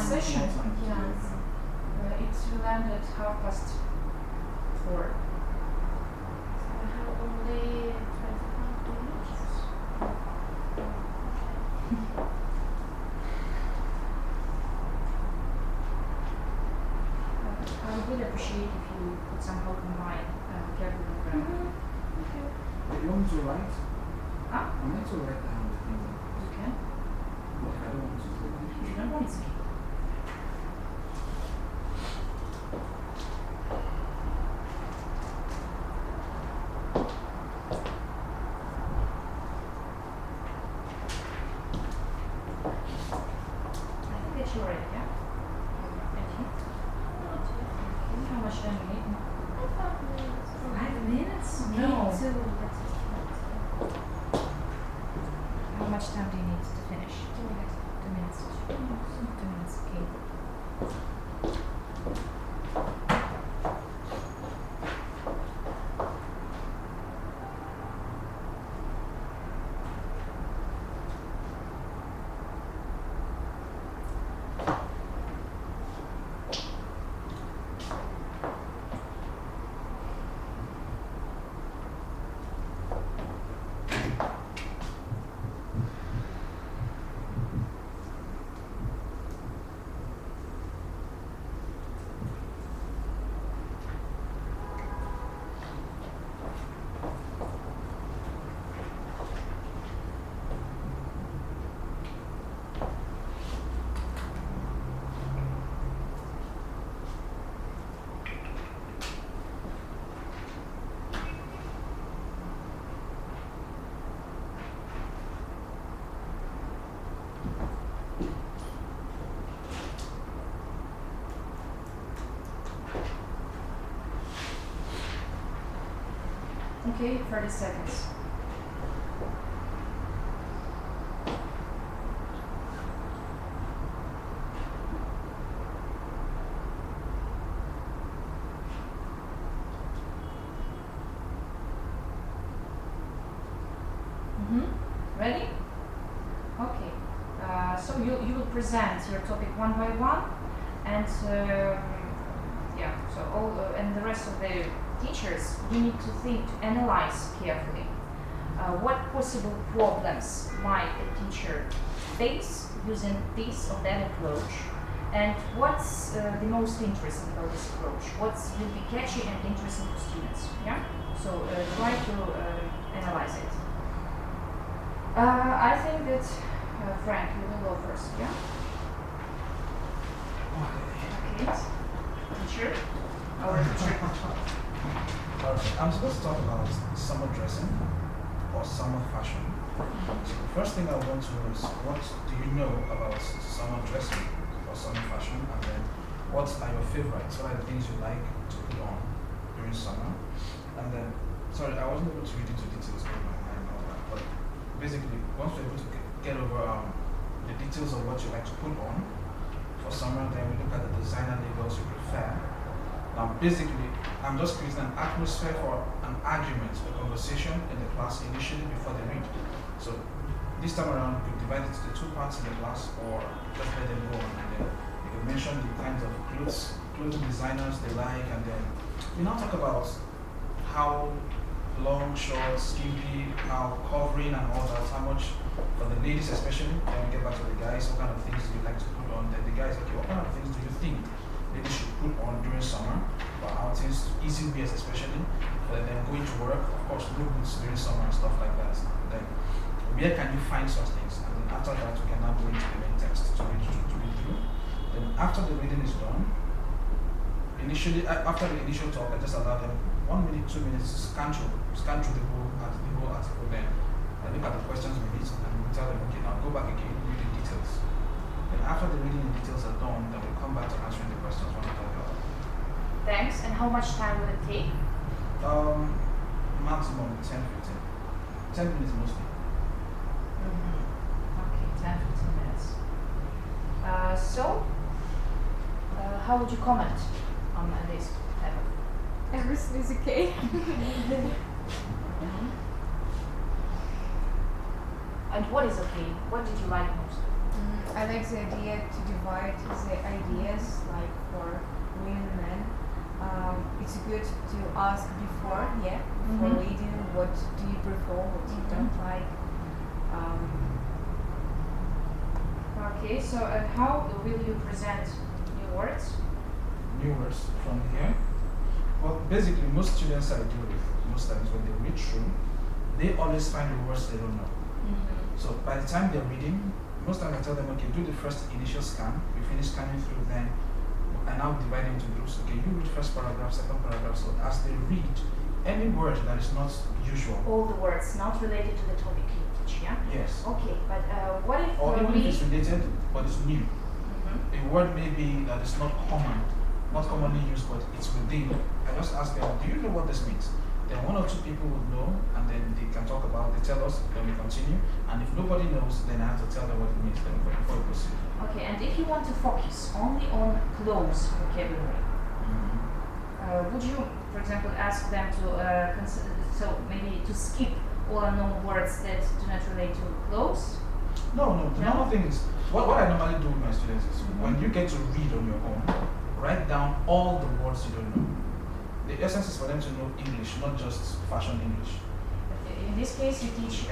session. Yes. It will end at 4:30. So I have only 25 minutes. I would really appreciate if you could somehow combine vocabulary and grammar. Okay. You want me to write? Huh? I meant to write down the things. You can. But I don't want to do it. If you don't want to. I think that you're ready, yeah? Okay. How much time do you need? 5 minutes? No. How much time do you need to finish? 2 minutes. 2 minutes. 2 minutes, okay. Okay, 30 seconds. Ready? Okay. So you will present your topic one by one, and yeah. So all and the rest of the teachers, we need to think, to analyze carefully what possible problems might a teacher face using this or that approach, and what's the most interesting about this approach. What will be catchy and interesting for students. Yeah. So try to analyze it. I think that Frank, you will go first. Yeah. Okay. Teacher. Our teacher. Alright, I'm supposed to talk about summer dressing. or summer fashion. So the first thing I want to know is what do you know about summer dressing or summer fashion, and then what are your favorites? What are the things you like to put on during summer? And then, sorry, I wasn't able to read into details in my mind and all that, but basically, once we're able to get over the details of what you like to put on for summer, then we look at the designer labels you prefer. Now, basically, I'm just creating an atmosphere for an argument, a conversation in the class initially before they read. So this time around, we could divide it into 2 parts in the class, or just let them go on, and then you can mention the kinds of clothing designers they like, and then we now talk about how long, short, skimpy, how covering and all that, how much for the ladies especially. Then we get back to the guys, what kind of things do you like to put on? Then the guys, okay, what kind of things do you think ladies should put on during summer, for outings, easy wears especially, for them going to work, of course, no boots during summer and stuff like that. Then where can you find such things? And then after that, we can now go into the main text to read through. Then after the reading is done, initially, after the initial talk, I just allow them 1 minute, 2 minutes to scan through the whole article. Then I look at the questions we need, and we tell them, okay, now go back again, read the details. Then after the reading and details are done, then we come back to answering the questions one after the other. Thanks. And how much time will it take? Maximum 10, 15. 10 minutes mostly. Okay, 10, 15 minutes. How would you comment on this type of? Everything is okay. And what is okay? What did you like most? I like the idea to divide the ideas, like for women and men. It's good to ask before reading, what do you prefer, what you don't like. Okay, so how will you present new words? New words from here. Well, basically, most students I deal with, most times when they read through, they always find the words they don't know. So by the time they're reading, most times I tell them, okay, do the first initial scan. You finish scanning through, then I now divide them into groups. Okay, you read first paragraph, second paragraph. So as they read, any word that is not usual. All the words not related to the topic you teach, yeah? Yes. Okay, but what if Or even we... if it's related, but it's new. A word maybe that is not common, not commonly used, but it's within. I just ask them, do you know what this means? Then 1 or 2 people would know, and then they can talk about, they tell us, then we continue. And if nobody knows, then I have to tell them what it means then before we proceed. Okay, and if you want to focus only on clothes vocabulary, would you, for example, ask them to so maybe to skip all unknown words that do not relate to clothes? No. The normal thing is, what I normally do with my students is, when you get to read on your own, write down all the words you don't know. The essence is for them to know English, not just fashion English. In this case, you teach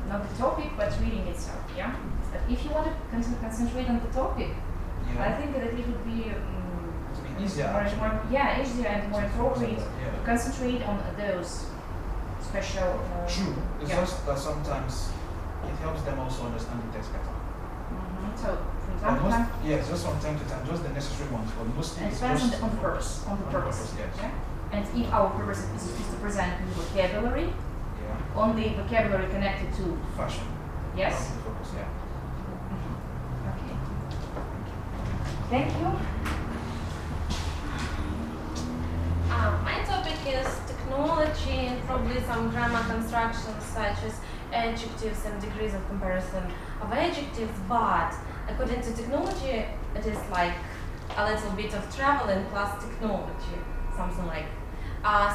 not the topic, but reading itself, yeah? But if you want to concentrate on the topic, I think that it would be easier, easier and more appropriate to concentrate on those special... True. It's just that sometimes it helps them also understand the text better. So, from time to time... Yes, just from time to time, just the necessary ones, but mostly it depends on the purpose. Yes. Yeah? And if our purpose is to present vocabulary, only vocabulary connected to fashion. Yes? Focus, Okay. Thank you. My topic is technology and probably some grammar constructions such as adjectives and degrees of comparison of adjectives, but according to technology, it is like a little bit of traveling plus technology, something like.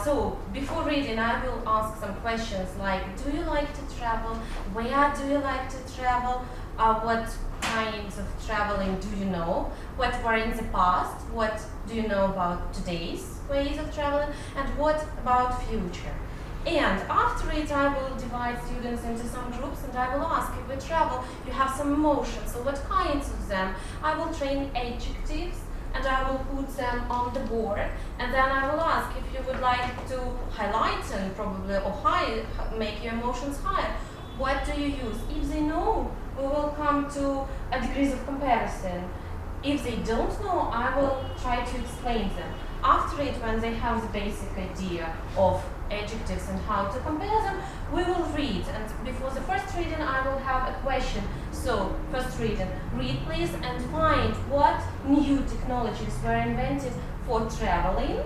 So before reading, I will ask some questions like, do you like to travel? Where do you like to travel? What kinds of traveling do you know? What were in the past? What do you know about today's ways of traveling? And what about future? And after it, I will divide students into some groups and I will ask, if we travel, you have some emotions, so what kinds of them? I will train adjectives and I will put them on the board, and then I will ask if you would like to highlight and probably or make your emotions higher. What do you use? If they know, we will come to a degrees of comparison. If they don't know, I will try to explain them. after it, when they have the basic idea of adjectives and how to compare them, we will read. And before the first reading, I will have a question. So, first reading, read please and find what new technologies were invented for traveling.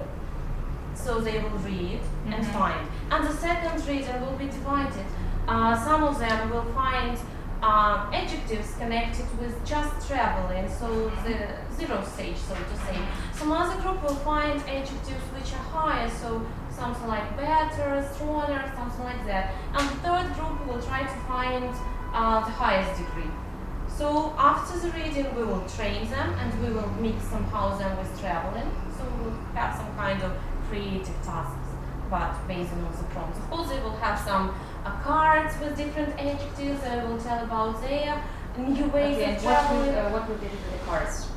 So they will read and find. And the second reading will be divided. Some of them will find adjectives connected with just traveling, so the zero stage, so to say. Some other group will find adjectives which are higher, so something like better, stronger, something like that. And the third group will try to find the highest degree. So after the reading, we will train them and we will mix somehow them with traveling. So we will have some kind of creative tasks, but based on the prompts. Of course, they will have some cards with different adjectives and will tell about their new ways of traveling. What will they do with the cards?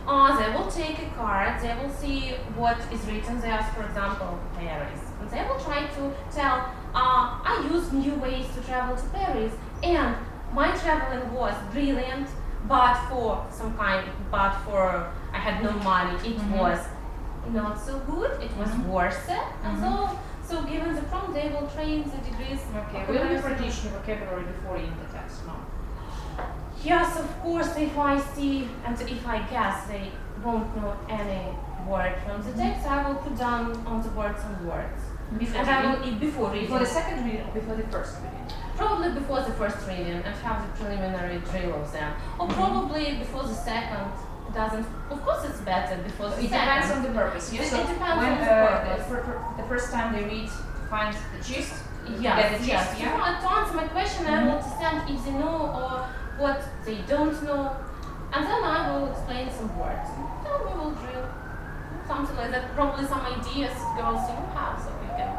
They will take a card, they will see what is written there, for example, Paris. And they will try to tell, I use new ways to travel to Paris, and my traveling was brilliant, but for I had no money, it was not so good, it was worse. And so given the prompt, they will train the degrees. Okay, will you teach the vocabulary before reading the text? No. Yes, of course, if I see and if I guess they won't know any word from the text, I will put down on the words and words. Before reading. Before the second reading or before the first reading? Probably before the first reading and have the preliminary drill of them. Or probably before the second. Doesn't. Of course, it's better before the It second. depends on the purpose. Yes. It depends when on the purpose. the first time they read, find the gist. Yes, get the gist. yes. Yeah. To answer my question, I will understand if they know or what they don't know, and then I will explain some words. Then we will drill something like that. Probably some ideas girls you have, so you can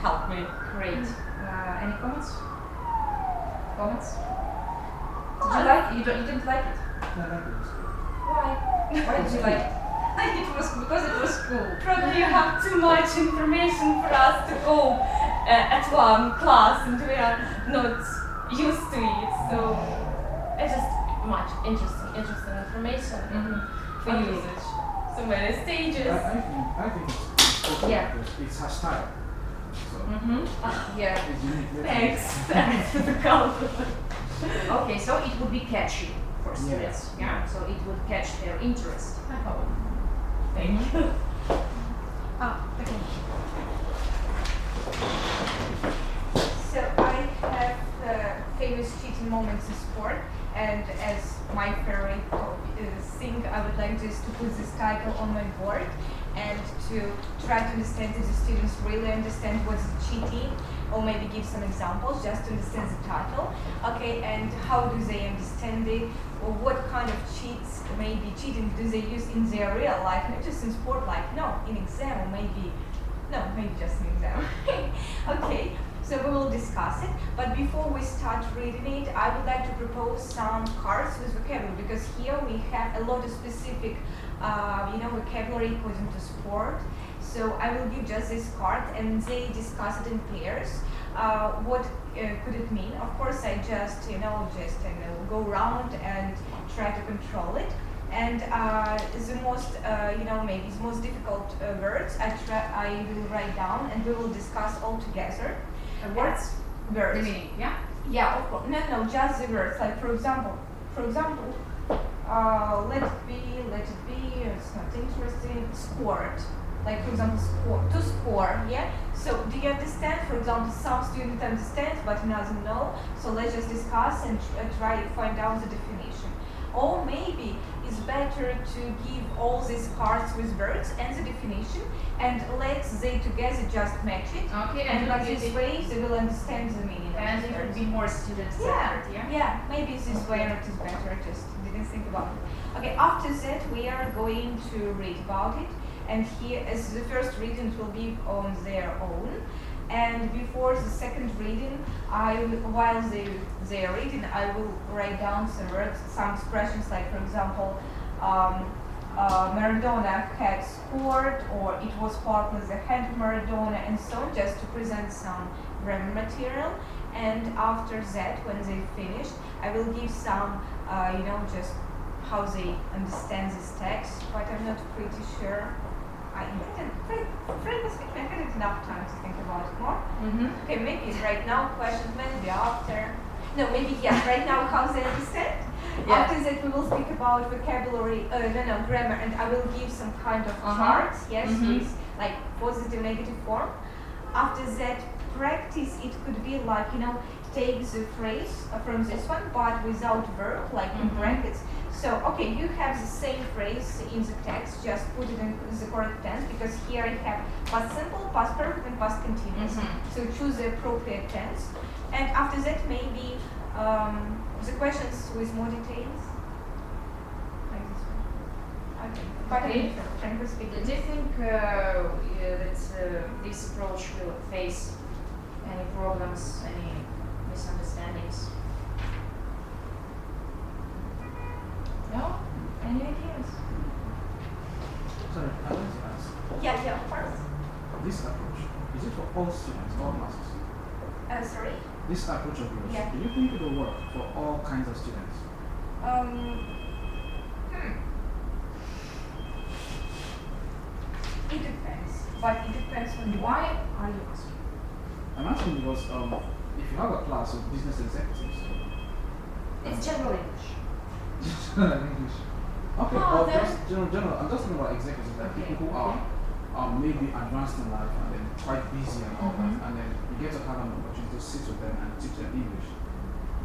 help me. Great. Any comments? Comments? Did Oh, you like? You didn't like it? Yeah, that was good. Why? Why did you like it? It was because it was cool. Probably you have too much information for us to go at one class, and we are not used to it. So it's just much interesting information for usage. So many stages. I think it's okay. Yeah. It's her style. So Yeah. it's unique. Thanks. Thanks for the compliment. Okay, so it would be catchy for Yes. students. Yeah. So it would catch their interest. I hope. Thank you. Okay. So I have famous cheating moments in sport, and as my favorite thing, I would like just to put this title on my board and to try to understand if the students really understand what's cheating, or maybe give some examples just to understand the title. Okay, and how do they understand it, or what kind of cheats, maybe cheating, do they use in their real life, not just in sport, like no, in exam, or maybe just in exam. Okay, so we will discuss it, but before we start reading it, I would like to propose some cards with vocabulary, because here we have a lot of specific vocabulary according to sport. So I will give just this card and they discuss it in pairs. What could it mean? Of course, I just go around and try to control it. And the most maybe the most difficult words I will write down and we will discuss all together. Words? Words. The meaning, yeah? Yeah, of course. No, just the words. Like for example, let it be. It's not interesting. Scored. Like for example, to score. Yeah. So do you understand? For example, some student understands, but another no. So let's just discuss and try to find out the definition. Or maybe it's better to give all these cards with words and the definition, and let they together just match it. Okay, And by maybe this way, they will understand the meaning. and of it the would words. be more student-centered, yeah? Yeah, maybe this way it is better, just didn't think about it. Okay, after that we are going to read about it, and here as the first reading will be on their own, and before the second reading, while they are reading, I will write down some words, some expressions like for example, Maradona had scored, or it was partly the hand of Maradona, and so on, just to present some grammar material. And after that, when they finished, I will give some, just how they understand this text, but I'm not pretty sure. frankly speaking, I hadn't enough time to think about it more. Mm-hmm. Okay, maybe it's right now questions, maybe after. No, maybe yes, right now how they understand. Yeah. After that we will speak about vocabulary, grammar, and I will give some kind of chart, yes, Mhm. with like positive, negative form. After that practice, it could be like, take the phrase from this one, but without verb, like in Mhm. brackets. So, okay, you have the same phrase in the text, just put it in the correct tense, because here I have past simple, past perfect, and past continuous. Mhm. So choose the appropriate tense. And after that, maybe the questions with more details. Like this one. Okay. But Okay. frankly Do speaking. you think that this approach will face any problems, any misunderstandings? No? Any ideas? Sorry, I want to ask. Yeah, of course. This approach, is it for all students, all classes? Sorry. This approach of yours, Yeah. do you think it will work for all kinds of students? It depends. But it depends on Why are you asking? I'm asking because if you have a class of business executives, It's general English. English. Okay, Oh, or there's- just general. I'm just talking about executives, like Okay, people who are maybe advanced in life and then quite busy and all that, Mhm. and then you get to have an opportunity to sit with them and teach them English.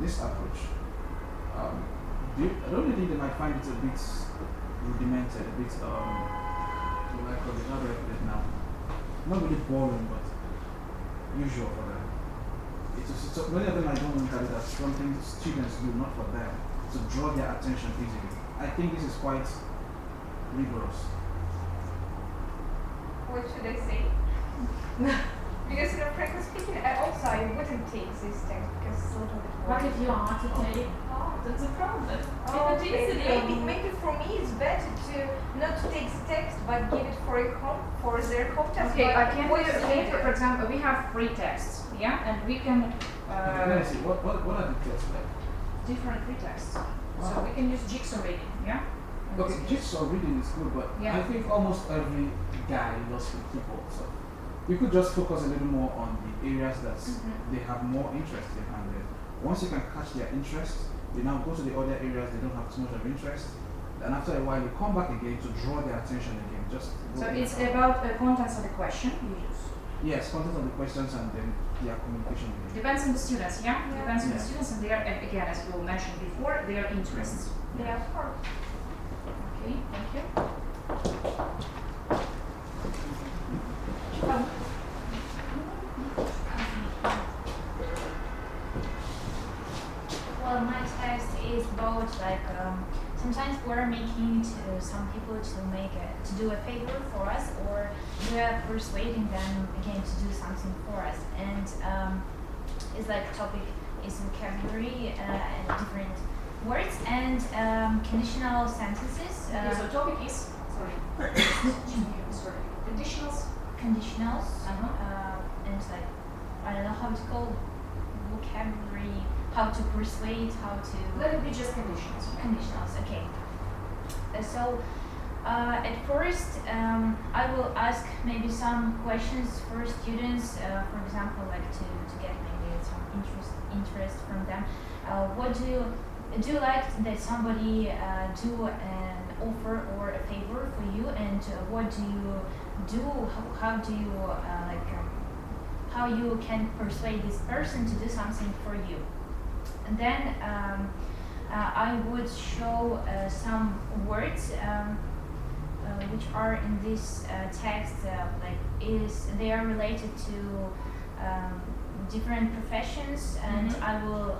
This approach, I don't think they might find it a bit rudimented, a bit what I call it, how do I put it now? Not really boring, but usual for them. So many of them I don't look at it as something students do, not for them, to draw their attention easily. I think this is quite rigorous. what should I say? Because frankly speaking, I wouldn't take this text because it's a little bit What boring. if you are to take? Oh, that's a problem. Maybe for me it's better to not to take the text but give it for their home task. Okay, but I can what's take, later? for example, we have free texts, yeah, and we can Let me see, what are the tests like? different free texts. So Wow. we can use jigsaw reading, yeah. And Okay, jigsaw reading is good, but Yeah. I think almost every guy loves with people, so you could just focus a little more on the areas that they have more interest in, and then once you can catch their interest, you now go to the other areas they don't have too much of interest, and after a while you come back again to draw their attention again. Just go So in it's and out. about the contents of the question you use. Yes, content of the questions and then their communication again. Depends on the students, yeah? Yeah. Depends on the Yeah. students and their, and again, as you mentioned before, their interests. Yeah, of course. Okay, thank you. Well, my text is both like sometimes we're making to some people to make it to do a favor for us, or we are persuading them again to do something for us, and it's like topic is vocabulary and different words and conditional sentences. Okay, so topic is, sorry, conditionals. Conditionals Uh-huh. and like I don't know how to call vocabulary, how to persuade, how to Let it be just conditionals. conditionals. Okay. At first, I will ask maybe some questions for students. For example, like to get maybe some interest from them. What do you like that somebody do an offer or a favor for you, and what do you do? How do you how you can persuade this person to do something for you? And then I would show some words which are in this text, they are related to different professions, and Mhm. I will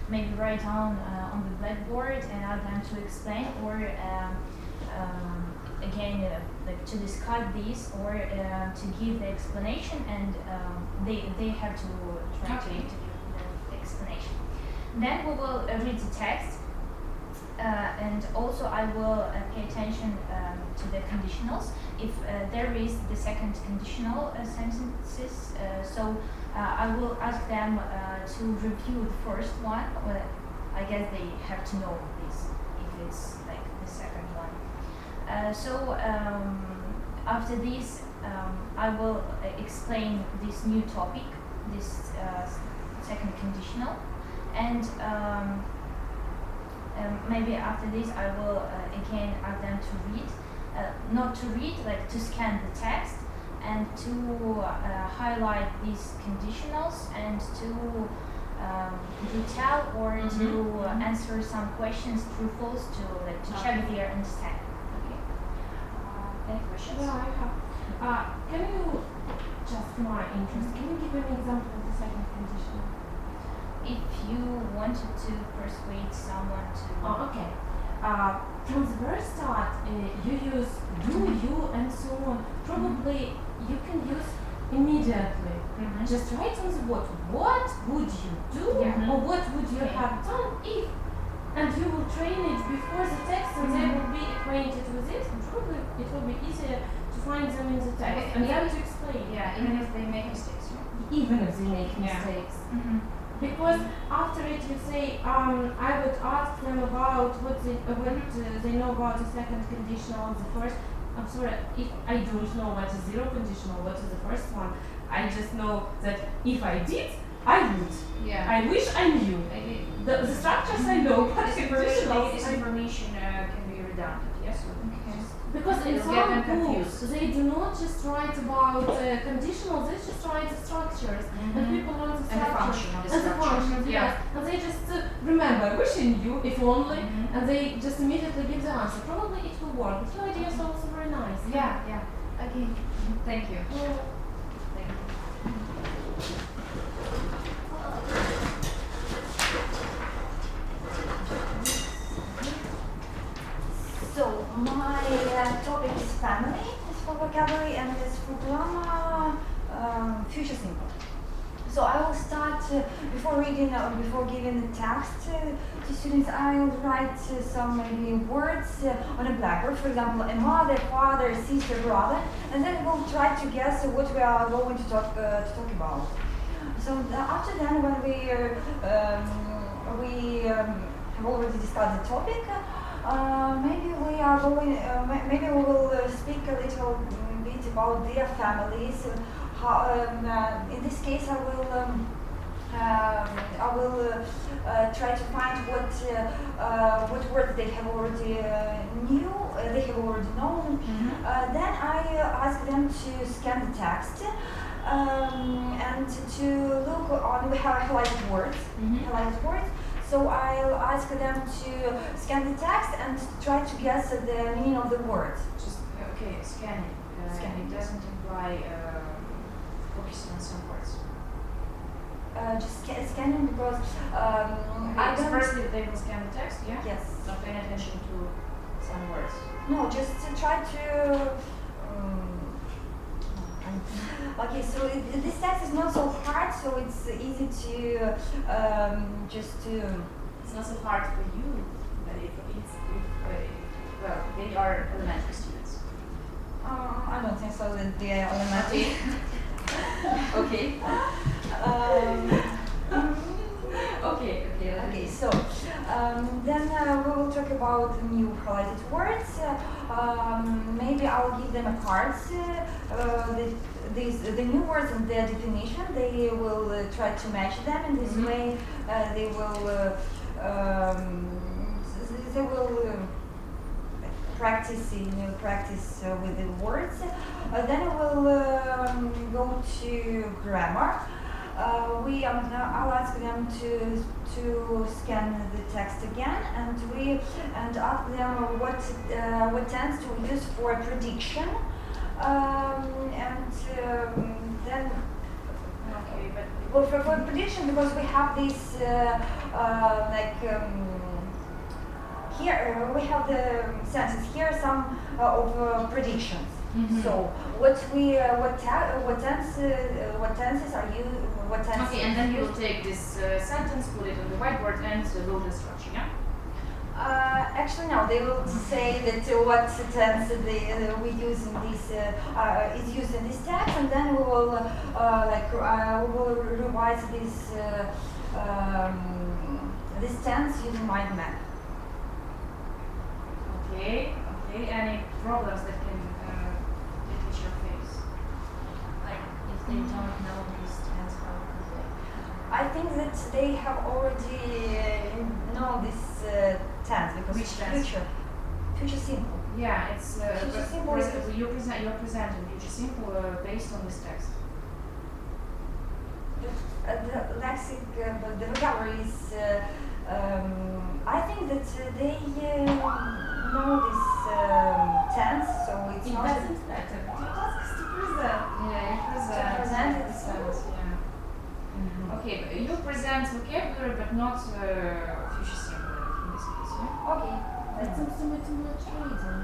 maybe write down on the blackboard and ask them to explain, or again to discuss this, or to give the explanation, and they have to try to Okay. give the explanation. Then we will read the text, and also I will pay attention to the conditionals. If there is the second conditional sentences, so I will ask them to review the first one. I guess they have to know this if it's like the second one. after this, I will explain this new topic, this second conditional, and maybe after this I will again ask them to read, not to read, like to scan the text and to highlight these conditionals and to detail or to answer some questions true false to check their understanding. Okay. Any questions? Yeah, I have. Can you, just for my interest, can you give an example of the second conditional? If you wanted to persuade someone to Oh, okay. From the very start, you use do, you, and so on. Probably you can use immediately. Just write on the board, what would you do, or what would you have done if, and you will train it before the text, and they will be acquainted with it, and probably it will be easier to find them in the text, and then to explain. Yeah, even if they make mistakes. Even if they make mistakes. Because after it you say, I would ask them about what they know about the second conditional and the first. I'm sorry, if I don't know what is zero conditional, what is the first one, I just know that if I did, I would. Yeah. I wish I knew. The structures I know, but This information can be redundant, yes? because in You'll get them some books confused. they do not just write about conditionals, they just write the structures, and people learn the And the structures function of the and the structure. functions, Yeah. yes, and they just remember, I wish I knew, if only, and they just immediately give the answer. Probably it will work. But your idea is also very nice. Yeah. Okay. Thank you. Well, Thank you. So my topic is family, is for vocabulary, and is for grammar, future simple. So I will start before reading, before giving the text to students. I will write some maybe words on a blackboard. For example, a mother, father, sister, brother, and then we'll try to guess what we are going to talk about. So after that, when we have already discussed the topic. Maybe we are going. Maybe we will speak a little bit about their families. How, in this case, I will try to find what words they have already they have already known. Then I ask them to scan the text. And to look on, we have highlighted words. Highlighted words. So I'll ask them to scan the text and try to guess the meaning of the words. Just okay. Scanning. Scanning doesn't imply focusing on some words. Just scanning because I don't. First, they will scan the text. Yeah. Yes. Not paying attention to some words. No, just to try to. Okay, so this text is not so hard, so it's easy to just to. It's not so hard for you, but well, they are elementary students. I don't think so that they are elementary. Okay. Okay, so then we will talk about the new highlighted words. Maybe I'll give them a cards. The new words and their definition. They will try to match them in this way. They will practice with the words. Then we'll go to grammar. I'll ask them to scan the text again, and ask them what tense to use for prediction, then. Okay, but Well, for prediction, because we have this here we have the sentence. Here are some of predictions. So what tenses are you? What tenses? okay, and then you will take this sentence, put it on the whiteboard, and build the structure. Yeah. Actually, no. They will say that what tense we use in this is used in this text, and then we will we will revise this tense using mind map. Okay. Any problems that they don't know these trends, how could they? I think that they have already know this tense because Which tense? future simple. Yeah, it's Future simple is- you're presenting future simple based on this text. The lexic, but the vocabulary is. I think that they know this tense, so it's It not. doesn't matter. Your task is to present. Yeah, you present. present it. Sense, yeah. Okay, but you present vocabulary, but not future simple in this case, yeah? Okay. That seems to me too much reading.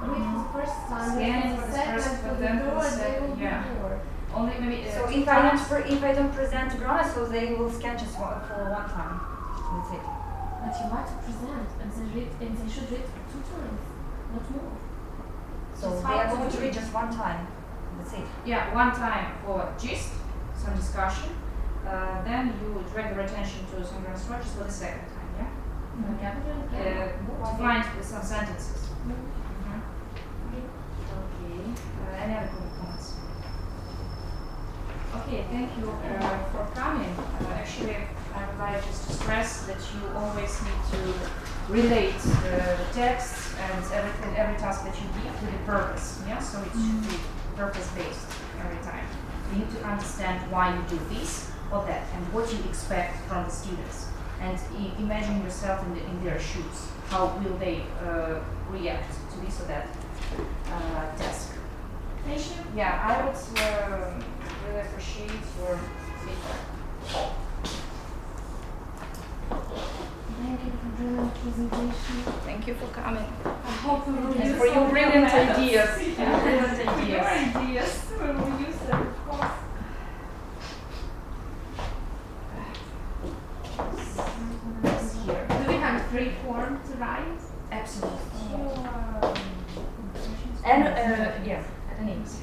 Read for the first time, Scan then for for the the first, second, but for the then for the third, they second, will be yeah. bored. Only maybe So two if I don't times. if I don't present grammar, so they will scan just for one time. That's it. But you want to present, and they should read 2 times, not more. So Just they how are to going to do read it. just one time. That's it. Yeah, one time for gist, some discussion. Then you direct their attention to some grammar structures for the second time, yeah? Vocabulary again. To find some sentences. Okay. Any other comments? Okay, thank you for coming. Actually, I would like just to stress that you always need to relate the text and every task that you give with a purpose. Yeah, so it should be purpose-based every time. You need to understand why you do this or that and what you expect from the students. And imagine yourself in their shoes. How will they react to this or that task? Thank you. Yeah, I would really appreciate your feedback. Thank you for brilliant presentation. Thank you for coming. I hope we will And use for your some brilliant methods. ideas. Yeah. Brilliant Your ideas. ideas. We will use them, of course. Here. Do we have a free form to write? Absolutely. Or And Yeah, at the names.